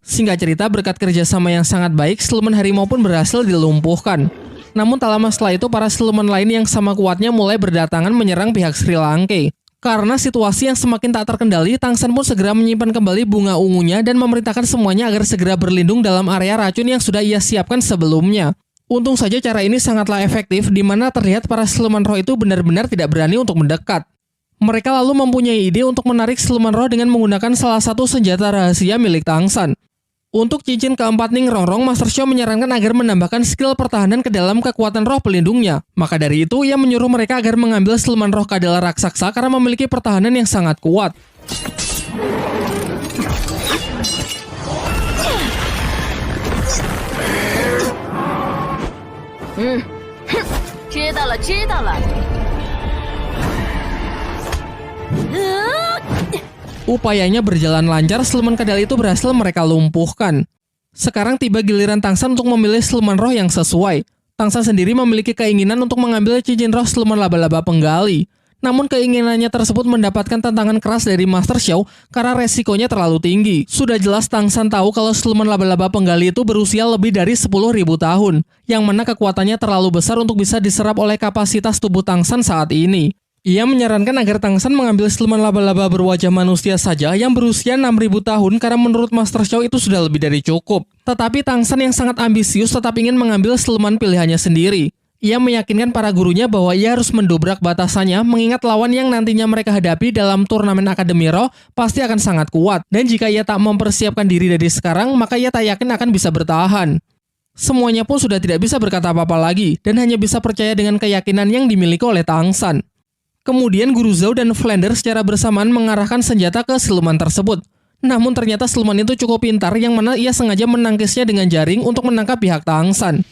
Singkat cerita, berkat kerjasama yang sangat baik, siluman harimau pun berhasil dilumpuhkan. Namun tak lama setelah itu, para siluman lain yang sama kuatnya mulai berdatangan menyerang pihak Sri Lanka. Karena situasi yang semakin tak terkendali, Tangsan pun segera menyimpan kembali bunga ungunya dan memerintahkan semuanya agar segera berlindung dalam area racun yang sudah ia siapkan sebelumnya. Untung saja cara ini sangatlah efektif, di mana terlihat para siluman roh itu benar-benar tidak berani untuk mendekat. Mereka lalu mempunyai ide untuk menarik siluman roh dengan menggunakan salah satu senjata rahasia milik Tang San. Untuk cincin keempat Ning Rongrong, Master Xiao menyarankan agar menambahkan skill pertahanan ke dalam kekuatan roh pelindungnya. Maka dari itu, ia menyuruh mereka agar mengambil siluman roh kadal raksasa karena memiliki pertahanan yang sangat kuat. 知道了，知道了。 Upayanya berjalan lancar, siluman kadal itu berhasil mereka lumpuhkan. Sekarang tiba giliran Tang San untuk memilih siluman roh yang sesuai. Tang San sendiri memiliki keinginan untuk mengambil cincin roh siluman laba-laba penggali. Namun keinginannya tersebut mendapatkan tantangan keras dari Master Xiao karena resikonya terlalu tinggi. Sudah jelas Tang San tahu kalau siluman laba-laba penggali itu berusia lebih dari 10.000 tahun, yang mana kekuatannya terlalu besar untuk bisa diserap oleh kapasitas tubuh Tang San saat ini. Ia menyarankan agar Tang San mengambil siluman laba-laba berwajah manusia saja yang berusia 6.000 tahun karena menurut Master Xiao itu sudah lebih dari cukup. Tetapi Tang San yang sangat ambisius tetap ingin mengambil siluman pilihannya sendiri. Ia meyakinkan para gurunya bahwa ia harus mendobrak batasannya mengingat lawan yang nantinya mereka hadapi dalam turnamen Akademi Roh pasti akan sangat kuat. Dan jika ia tak mempersiapkan diri dari sekarang, maka ia tak yakin akan bisa bertahan. Semuanya pun sudah tidak bisa berkata apa-apa lagi dan hanya bisa percaya dengan keyakinan yang dimiliki oleh Tang San. Kemudian Guru Zhao dan Flander secara bersamaan mengarahkan senjata ke siluman tersebut. Namun ternyata siluman itu cukup pintar yang mana ia sengaja menangkisnya dengan jaring untuk menangkap pihak Tang San.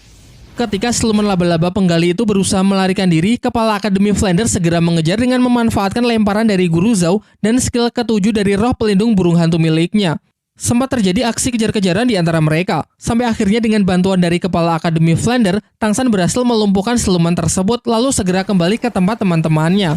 Ketika siluman laba-laba penggali itu berusaha melarikan diri, kepala Akademi Flander segera mengejar dengan memanfaatkan lemparan dari Guru Zhao dan skill ketujuh dari roh pelindung burung hantu miliknya. Sempat terjadi aksi kejar-kejaran di antara mereka, sampai akhirnya dengan bantuan dari kepala Akademi Flander, Tang San berhasil melumpuhkan siluman tersebut lalu segera kembali ke tempat teman-temannya.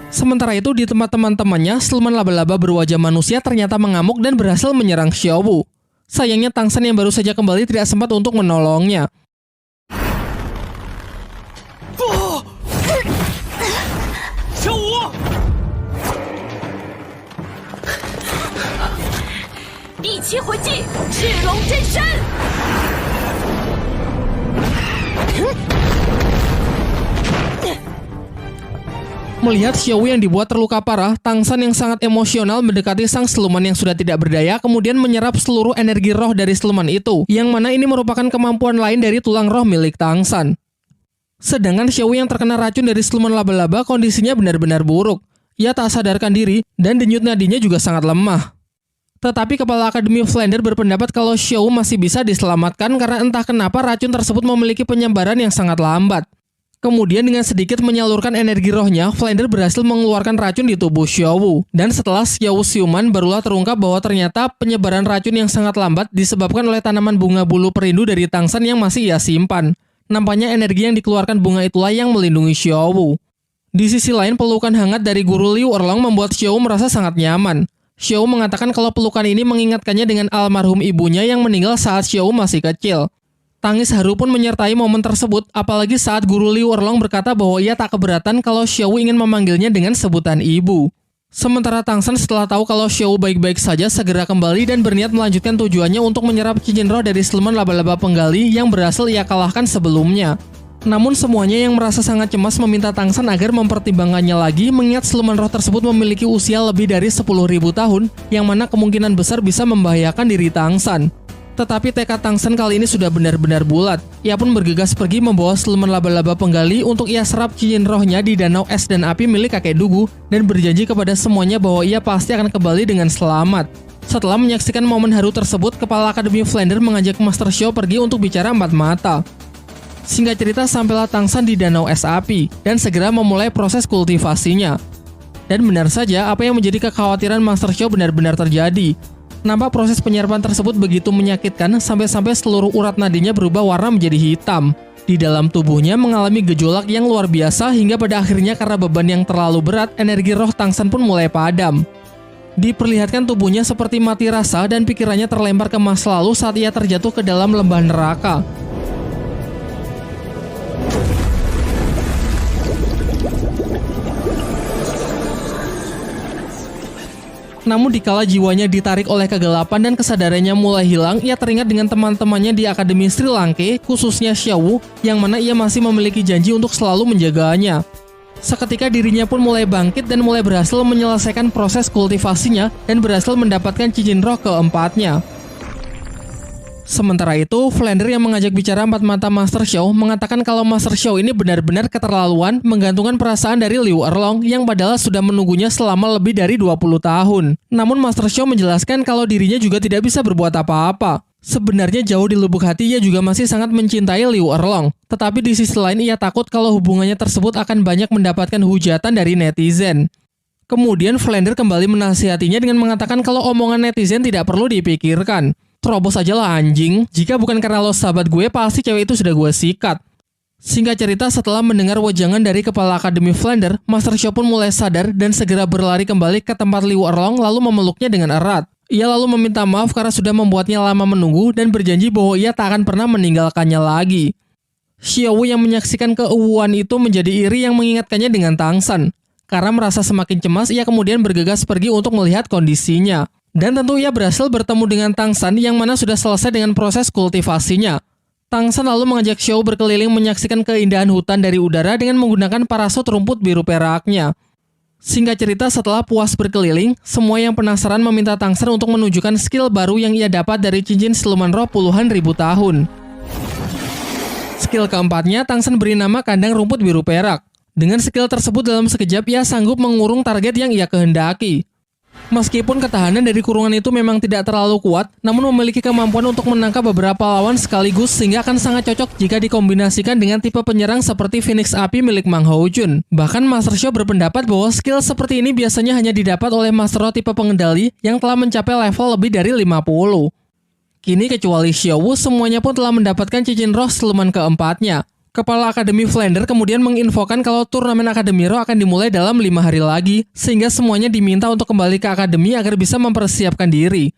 Sementara itu di tempat teman-temannya, siluman laba-laba berwajah manusia ternyata mengamuk dan berhasil menyerang Xiao Wu. Sayangnya Tang San yang baru saja kembali tidak sempat untuk menolongnya. 小五， 第七魂技赤龙真身。 Melihat Xiao Wu yang dibuat terluka parah, Tang San yang sangat emosional mendekati sang siluman yang sudah tidak berdaya kemudian menyerap seluruh energi roh dari siluman itu, yang mana ini merupakan kemampuan lain dari tulang roh milik Tang San. Sedangkan Xiao Wu yang terkena racun dari siluman laba-laba kondisinya benar-benar buruk. Ia tak sadarkan diri dan denyut nadinya juga sangat lemah. Tetapi kepala Akademi Flander berpendapat kalau Xiao Wu masih bisa diselamatkan karena entah kenapa racun tersebut memiliki penyebaran yang sangat lambat. Kemudian dengan sedikit menyalurkan energi rohnya, Flander berhasil mengeluarkan racun di tubuh Xiao Wu. Dan setelah Xiao Wu siuman, barulah terungkap bahwa ternyata penyebaran racun yang sangat lambat disebabkan oleh tanaman bunga bulu perindu dari Tang San yang masih ia simpan. Nampaknya energi yang dikeluarkan bunga itulah yang melindungi Xiao Wu. Di sisi lain, pelukan hangat dari Guru Liu Erlong membuat Xiao Wu merasa sangat nyaman. Xiao Wu mengatakan kalau pelukan ini mengingatkannya dengan almarhum ibunya yang meninggal saat Xiao Wu masih kecil. Tangis haru pun menyertai momen tersebut, apalagi saat Guru Liu Erlong berkata bahwa ia tak keberatan kalau Xiao Wu ingin memanggilnya dengan sebutan ibu. Sementara Tang San setelah tahu kalau Xiao Wu baik-baik saja segera kembali dan berniat melanjutkan tujuannya untuk menyerap cincin roh dari siluman laba-laba penggali yang berhasil ia kalahkan sebelumnya. Namun semuanya yang merasa sangat cemas meminta Tang San agar mempertimbangkannya lagi mengingat siluman roh tersebut memiliki usia lebih dari 10.000 tahun yang mana kemungkinan besar bisa membahayakan diri Tang San. Tetapi tekad Tang San kali ini sudah benar-benar bulat. Ia pun bergegas pergi membawa siluman laba-laba penggali untuk ia serap cincin rohnya di danau es dan api milik kakek Dugu dan berjanji kepada semuanya bahwa ia pasti akan kembali dengan selamat. Setelah menyaksikan momen haru tersebut, kepala Akademi Flander mengajak Master Xiao pergi untuk bicara empat mata. Singkat cerita, sampailah Tang San di danau es api dan segera memulai proses kultivasinya. Dan benar saja, apa yang menjadi kekhawatiran Master Xiao benar-benar terjadi. Nampak proses penyerapan tersebut begitu menyakitkan sampai-sampai seluruh urat nadinya berubah warna menjadi hitam. Di dalam tubuhnya mengalami gejolak yang luar biasa hingga pada akhirnya karena beban yang terlalu berat, energi roh Tang San pun mulai padam. Diperlihatkan tubuhnya seperti mati rasa dan pikirannya terlempar ke masa lalu saat ia terjatuh ke dalam lembah neraka. Namun dikala jiwanya ditarik oleh kegelapan dan kesadarannya mulai hilang, ia teringat dengan teman-temannya di Akademi Sri Lanka, khususnya Xiaowu, yang mana ia masih memiliki janji untuk selalu menjaganya. Seketika dirinya pun mulai bangkit dan mulai berhasil menyelesaikan proses kultivasinya dan berhasil mendapatkan cincin roh keempatnya. Sementara itu, Flander yang mengajak bicara empat mata Master Xiao mengatakan kalau Master Xiao ini benar-benar keterlaluan menggantungkan perasaan dari Liu Erlong yang padahal sudah menunggunya selama lebih dari 20 tahun. Namun Master Xiao menjelaskan kalau dirinya juga tidak bisa berbuat apa-apa. Sebenarnya jauh di lubuk hati ia juga masih sangat mencintai Liu Erlong. Tetapi di sisi lain ia takut kalau hubungannya tersebut akan banyak mendapatkan hujatan dari netizen. Kemudian Flander kembali menasihatinya dengan mengatakan kalau omongan netizen tidak perlu dipikirkan. Terobos aja lah anjing, jika bukan karena lo sahabat gue, pasti cewek itu sudah gue sikat. Singkat cerita, setelah mendengar wejangan dari kepala Akademi Flander, Master Xiao pun mulai sadar dan segera berlari kembali ke tempat Liu Erlong lalu memeluknya dengan erat. Ia lalu meminta maaf karena sudah membuatnya lama menunggu dan berjanji bahwa ia tak akan pernah meninggalkannya lagi. Xiaowu yang menyaksikan keuuan itu menjadi iri yang mengingatkannya dengan Tangsan. Karena merasa semakin cemas, ia kemudian bergegas pergi untuk melihat kondisinya. Dan tentu ia berhasil bertemu dengan Tangsan yang mana sudah selesai dengan proses kultivasinya. Tangsan lalu mengajak Xiao berkeliling menyaksikan keindahan hutan dari udara dengan menggunakan parasut rumput biru peraknya. Singkat cerita, setelah puas berkeliling, semua yang penasaran meminta Tangsan untuk menunjukkan skill baru yang ia dapat dari cincin siluman roh puluhan ribu tahun. Skill keempatnya, Tangsan beri nama kandang rumput biru perak. Dengan skill tersebut dalam sekejap ia sanggup mengurung target yang ia kehendaki. Meskipun ketahanan dari kurungan itu memang tidak terlalu kuat, namun memiliki kemampuan untuk menangkap beberapa lawan sekaligus sehingga akan sangat cocok jika dikombinasikan dengan tipe penyerang seperti Phoenix Api milik Mang Houjun. Bahkan Master Xiao berpendapat bahwa skill seperti ini biasanya hanya didapat oleh Master Roh tipe pengendali yang telah mencapai level lebih dari 50. Kini kecuali Xiaowu, semuanya pun telah mendapatkan cincin roh siluman keempatnya. Kepala Akademi Flander kemudian menginfokan kalau turnamen Akademi Roh akan dimulai dalam 5 hari lagi, sehingga semuanya diminta untuk kembali ke Akademi agar bisa mempersiapkan diri.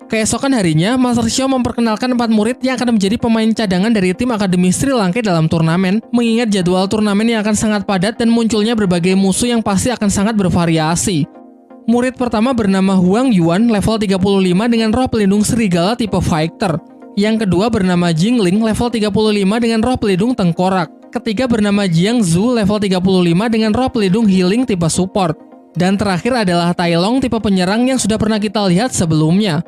Keesokan harinya, Master Xiao memperkenalkan 4 murid yang akan menjadi pemain cadangan dari tim Akademi Sri Lanka dalam turnamen, mengingat jadwal turnamen yang akan sangat padat dan munculnya berbagai musuh yang pasti akan sangat bervariasi. Murid pertama bernama Huang Yuan, level 35 dengan roh pelindung serigala tipe fighter. Yang kedua bernama Jingling, level 35 dengan roh pelindung tengkorak. Ketiga bernama Jiang Zhu, level 35 dengan roh pelindung healing tipe support. Dan terakhir adalah Tai Long, tipe penyerang yang sudah pernah kita lihat sebelumnya.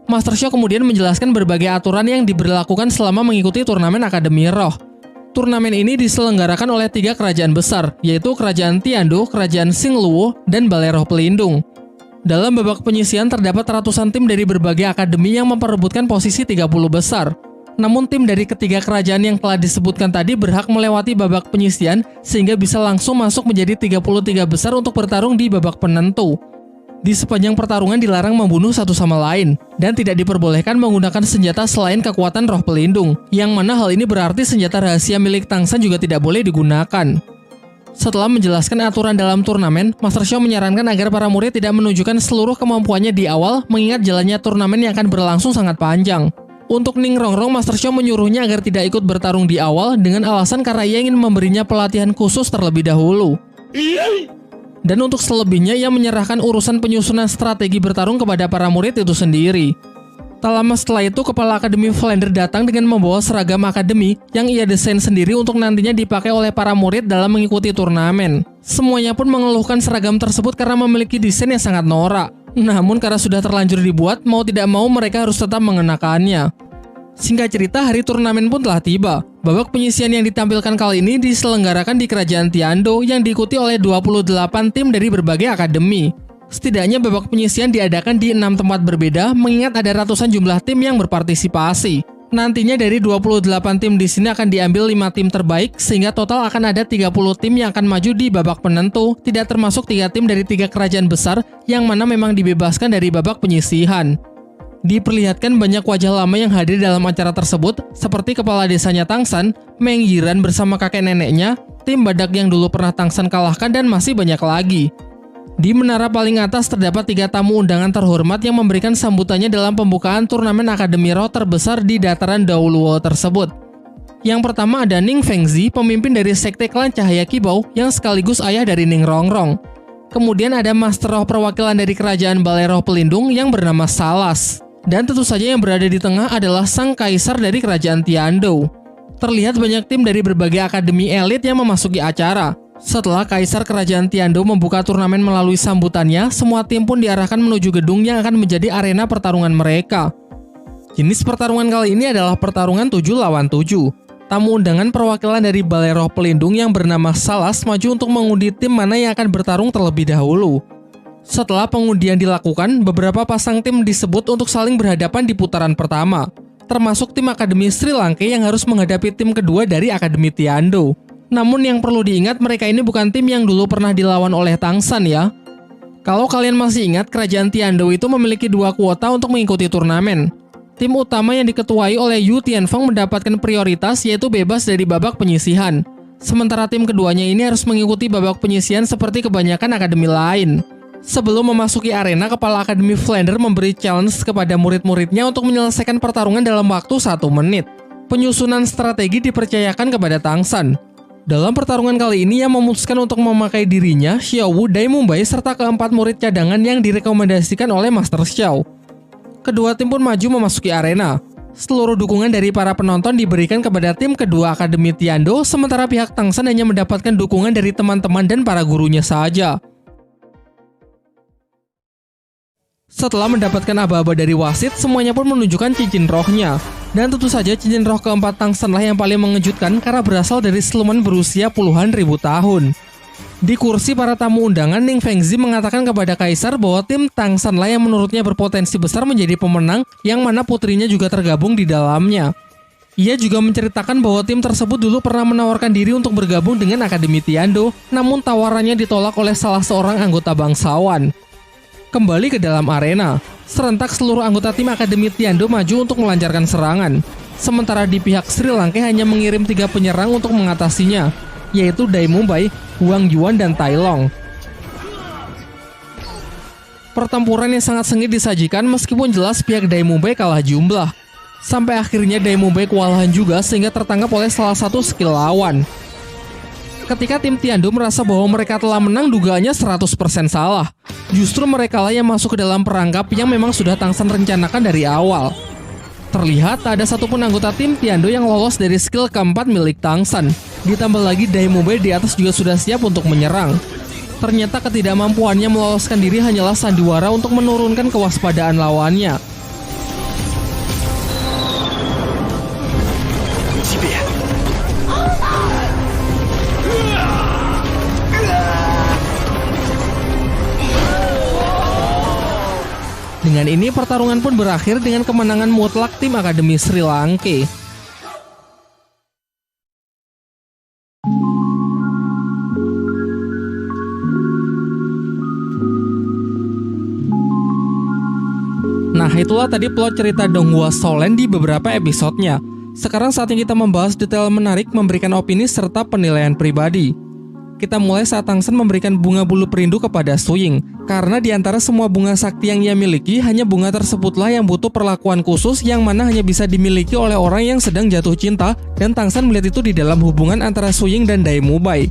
Master Xiao kemudian menjelaskan berbagai aturan yang diberlakukan selama mengikuti turnamen Akademi Roh. Turnamen ini diselenggarakan oleh 3 kerajaan besar, yaitu Kerajaan Tiando, Kerajaan Xingluo, dan Balai Roh Pelindung. Dalam babak penyisian terdapat ratusan tim dari berbagai akademi yang memperebutkan posisi 30 besar. Namun tim dari ketiga kerajaan yang telah disebutkan tadi berhak melewati babak penyisian sehingga bisa langsung masuk menjadi 33 besar untuk bertarung di babak penentu. Di sepanjang pertarungan dilarang membunuh satu sama lain dan tidak diperbolehkan menggunakan senjata selain kekuatan roh pelindung, yang mana hal ini berarti senjata rahasia milik Tangsan juga tidak boleh digunakan. Setelah menjelaskan aturan dalam turnamen, Master Xiao menyarankan agar para murid tidak menunjukkan seluruh kemampuannya di awal mengingat jalannya turnamen yang akan berlangsung sangat panjang. Untuk Ning Rongrong, Master Xiao menyuruhnya agar tidak ikut bertarung di awal dengan alasan karena ia ingin memberinya pelatihan khusus terlebih dahulu. Dan untuk selebihnya, ia menyerahkan urusan penyusunan strategi bertarung kepada para murid itu sendiri. Tak lama setelah itu, kepala Akademi Flander datang dengan membawa seragam akademi yang ia desain sendiri untuk nantinya dipakai oleh para murid dalam mengikuti turnamen. Semuanya pun mengeluhkan seragam tersebut karena memiliki desain yang sangat norak. Namun karena sudah terlanjur dibuat, mau tidak mau mereka harus tetap mengenakannya. Singkat cerita, hari turnamen pun telah tiba. Babak penyisian yang ditampilkan kali ini diselenggarakan di Kerajaan Tiando yang diikuti oleh 28 tim dari berbagai akademi. Setidaknya babak penyisian diadakan di 6 tempat berbeda mengingat ada ratusan jumlah tim yang berpartisipasi. Nantinya dari 28 tim di sini akan diambil 5 tim terbaik sehingga total akan ada 30 tim yang akan maju di babak penentu, tidak termasuk 3 tim dari 3 kerajaan besar yang mana memang dibebaskan dari babak penyisihan. Diperlihatkan banyak wajah lama yang hadir dalam acara tersebut seperti kepala desanya Tangsan, Meng Yiran bersama kakek neneknya, tim badak yang dulu pernah Tangsan kalahkan dan masih banyak lagi. Di menara paling atas terdapat 3 tamu undangan terhormat yang memberikan sambutannya dalam pembukaan turnamen Akademi Roh terbesar di dataran Daoluo tersebut. Yang pertama ada Ning Fengzi, pemimpin dari sekte klan Cahaya Kibau yang sekaligus ayah dari Ning Rongrong. Kemudian ada Master Roh perwakilan dari kerajaan Balai Roh Pelindung yang bernama Salas. Dan tentu saja yang berada di tengah adalah sang kaisar dari kerajaan Tiandou. Terlihat banyak tim dari berbagai akademi elit yang memasuki acara. Setelah kaisar kerajaan Tiandou membuka turnamen melalui sambutannya, semua tim pun diarahkan menuju gedung yang akan menjadi arena pertarungan mereka. Jenis pertarungan kali ini adalah pertarungan 7 lawan 7. Tamu undangan perwakilan dari Balai Roh Pelindung yang bernama Salas maju untuk mengundi tim mana yang akan bertarung terlebih dahulu. Setelah pengundian dilakukan, beberapa pasang tim disebut untuk saling berhadapan di putaran pertama, termasuk tim Akademi Sri Lanka yang harus menghadapi tim kedua dari Akademi Tiandou. Namun yang perlu diingat, mereka ini bukan tim yang dulu pernah dilawan oleh Tangsan ya. Kalau kalian masih ingat, kerajaan Tiandou itu memiliki 2 kuota untuk mengikuti turnamen. Tim utama yang diketuai oleh Yu Tianfeng mendapatkan prioritas yaitu bebas dari babak penyisihan. Sementara tim keduanya ini harus mengikuti babak penyisihan seperti kebanyakan akademi lain. Sebelum memasuki arena, Kepala Akademi Flander memberi challenge kepada murid-muridnya untuk menyelesaikan pertarungan dalam waktu 1 menit. Penyusunan strategi dipercayakan kepada Tangsan. Dalam pertarungan kali ini, ia memutuskan untuk memakai dirinya, Xiaowu, Dai Mumbai, serta keempat murid cadangan yang direkomendasikan oleh Master Xiao. Kedua tim pun maju memasuki arena. Seluruh dukungan dari para penonton diberikan kepada tim kedua Akademi Tiandou, sementara pihak Tangsan hanya mendapatkan dukungan dari teman-teman dan para gurunya saja. Setelah mendapatkan aba-aba dari wasit, semuanya pun menunjukkan cincin rohnya. Dan tentu saja cincin roh keempat Tangsan lah yang paling mengejutkan karena berasal dari siluman berusia puluhan ribu tahun. Di kursi para tamu undangan, Ning Fengzi mengatakan kepada Kaisar bahwa tim Tangsan lah yang menurutnya berpotensi besar menjadi pemenang, yang mana putrinya juga tergabung di dalamnya. Ia juga menceritakan bahwa tim tersebut dulu pernah menawarkan diri untuk bergabung dengan Akademi Tiandou, namun tawarannya ditolak oleh salah seorang anggota bangsawan. Kembali ke dalam arena, serentak seluruh anggota tim Akademi Tiandou maju untuk melancarkan serangan. Sementara di pihak Sri Lanka hanya mengirim 3 penyerang untuk mengatasinya, yaitu Dai Mumbai, Wang Yuan, dan Tai Long. Pertempuran yang sangat sengit disajikan meskipun jelas pihak Dai Mumbai kalah jumlah. Sampai akhirnya Dai Mumbai kewalahan juga sehingga tertangkap oleh salah satu skill lawan. Ketika tim Tiandou merasa bahwa mereka telah menang, dugaannya 100% salah. Justru mereka lah yang masuk ke dalam perangkap yang memang sudah Tangsan rencanakan dari awal. Terlihat tak ada satupun anggota tim Tiandou yang lolos dari skill keempat milik Tangsan. Ditambah lagi Dai Mumbai di atas juga sudah siap untuk menyerang. Ternyata ketidakmampuannya meloloskan diri hanyalah sandiwara untuk menurunkan kewaspadaan lawannya. Dengan ini pertarungan pun berakhir dengan kemenangan mutlak tim Akademi Sri Lanka. Nah, itulah tadi plot cerita Donghua Shaolin di beberapa episodenya. Sekarang saatnya kita membahas detail menarik, memberikan opini serta penilaian pribadi. Kita mulai saat Tangsan memberikan bunga bulu perindu kepada Su Ying. Karena di antara semua bunga sakti yang ia miliki, hanya bunga tersebutlah yang butuh perlakuan khusus yang mana hanya bisa dimiliki oleh orang yang sedang jatuh cinta, dan Tangsan melihat itu di dalam hubungan antara Su Ying dan Dai Mumbai.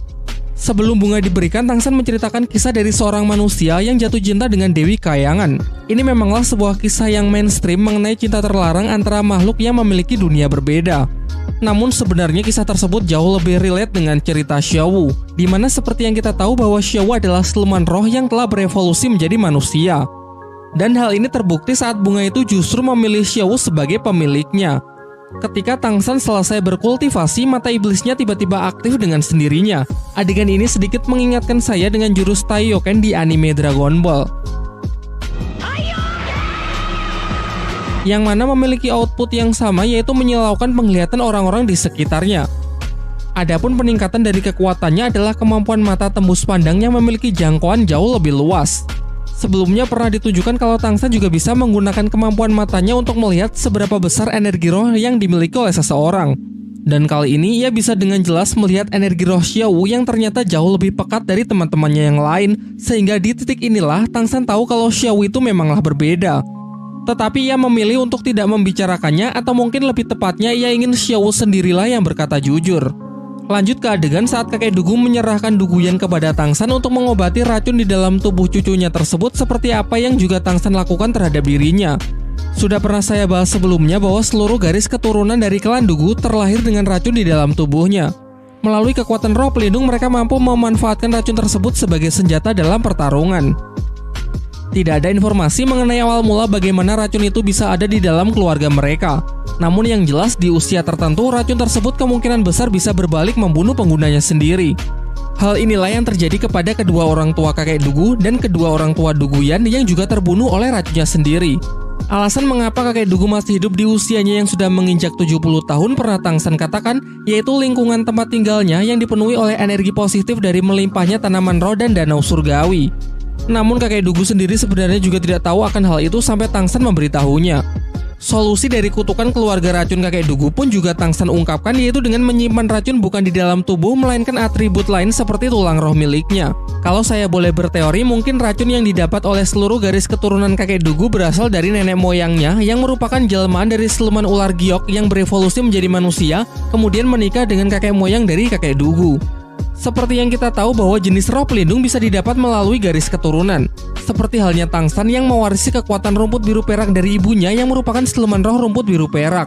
Sebelum bunga diberikan, Tangsan menceritakan kisah dari seorang manusia yang jatuh cinta dengan Dewi Kayangan. Ini memanglah sebuah kisah yang mainstream mengenai cinta terlarang antara makhluk yang memiliki dunia berbeda. Namun sebenarnya kisah tersebut jauh lebih relate dengan cerita Xiaowu, di mana seperti yang kita tahu bahwa Xiaowu adalah siluman roh yang telah berevolusi menjadi manusia. Dan hal ini terbukti saat bunga itu justru memilih Xiaowu sebagai pemiliknya. Ketika Tangsan selesai berkultivasi, mata iblisnya tiba-tiba aktif dengan sendirinya. Adegan ini sedikit mengingatkan saya dengan jurus Taiyoken di anime Dragon Ball, yang mana memiliki output yang sama, yaitu menyilaukan penglihatan orang-orang di sekitarnya. Adapun peningkatan dari kekuatannya adalah kemampuan mata tembus pandang yang memiliki jangkauan jauh lebih luas. Sebelumnya pernah ditunjukkan kalau Tangsan juga bisa menggunakan kemampuan matanya untuk melihat seberapa besar energi roh yang dimiliki oleh seseorang. Dan kali ini ia bisa dengan jelas melihat energi roh Xiaowu yang ternyata jauh lebih pekat dari teman-temannya yang lain, sehingga di titik inilah Tangsan tahu kalau Xiaowu itu memanglah berbeda. Tetapi ia memilih untuk tidak membicarakannya, atau mungkin lebih tepatnya ia ingin Xiaowu sendirilah yang berkata jujur. Lanjut ke adegan saat kakek Dugu menyerahkan Duguyan kepada Tangsan untuk mengobati racun di dalam tubuh cucunya tersebut seperti apa yang juga Tangsan lakukan terhadap dirinya. Sudah pernah saya bahas sebelumnya bahwa seluruh garis keturunan dari klan Dugu terlahir dengan racun di dalam tubuhnya. Melalui kekuatan roh pelindung, mereka mampu memanfaatkan racun tersebut sebagai senjata dalam pertarungan. Tidak ada informasi mengenai awal mula bagaimana racun itu bisa ada di dalam keluarga mereka. Namun yang jelas di usia tertentu racun tersebut kemungkinan besar bisa berbalik membunuh penggunanya sendiri. Hal inilah yang terjadi kepada kedua orang tua kakek Dugu dan kedua orang tua Duguyan yang juga terbunuh oleh racunnya sendiri. Alasan mengapa kakek Dugu masih hidup di usianya yang sudah menginjak 70 tahun pernah Tangsan katakan, yaitu lingkungan tempat tinggalnya yang dipenuhi oleh energi positif dari melimpahnya tanaman roh dan danau surgawi. Namun kakek Dugu sendiri sebenarnya juga tidak tahu akan hal itu sampai Tangsan memberitahunya. Solusi dari kutukan keluarga racun kakek Dugu pun juga Tangsan ungkapkan, yaitu dengan menyimpan racun bukan di dalam tubuh melainkan atribut lain seperti tulang roh miliknya. Kalau saya boleh berteori, mungkin racun yang didapat oleh seluruh garis keturunan kakek Dugu berasal dari nenek moyangnya yang merupakan jelmaan dari siluman ular giok yang berevolusi menjadi manusia, kemudian menikah dengan kakek moyang dari kakek Dugu. Seperti yang kita tahu bahwa jenis roh pelindung bisa didapat melalui garis keturunan. Seperti halnya Tangsan yang mewarisi kekuatan rumput biru perak dari ibunya yang merupakan siluman roh rumput biru perak.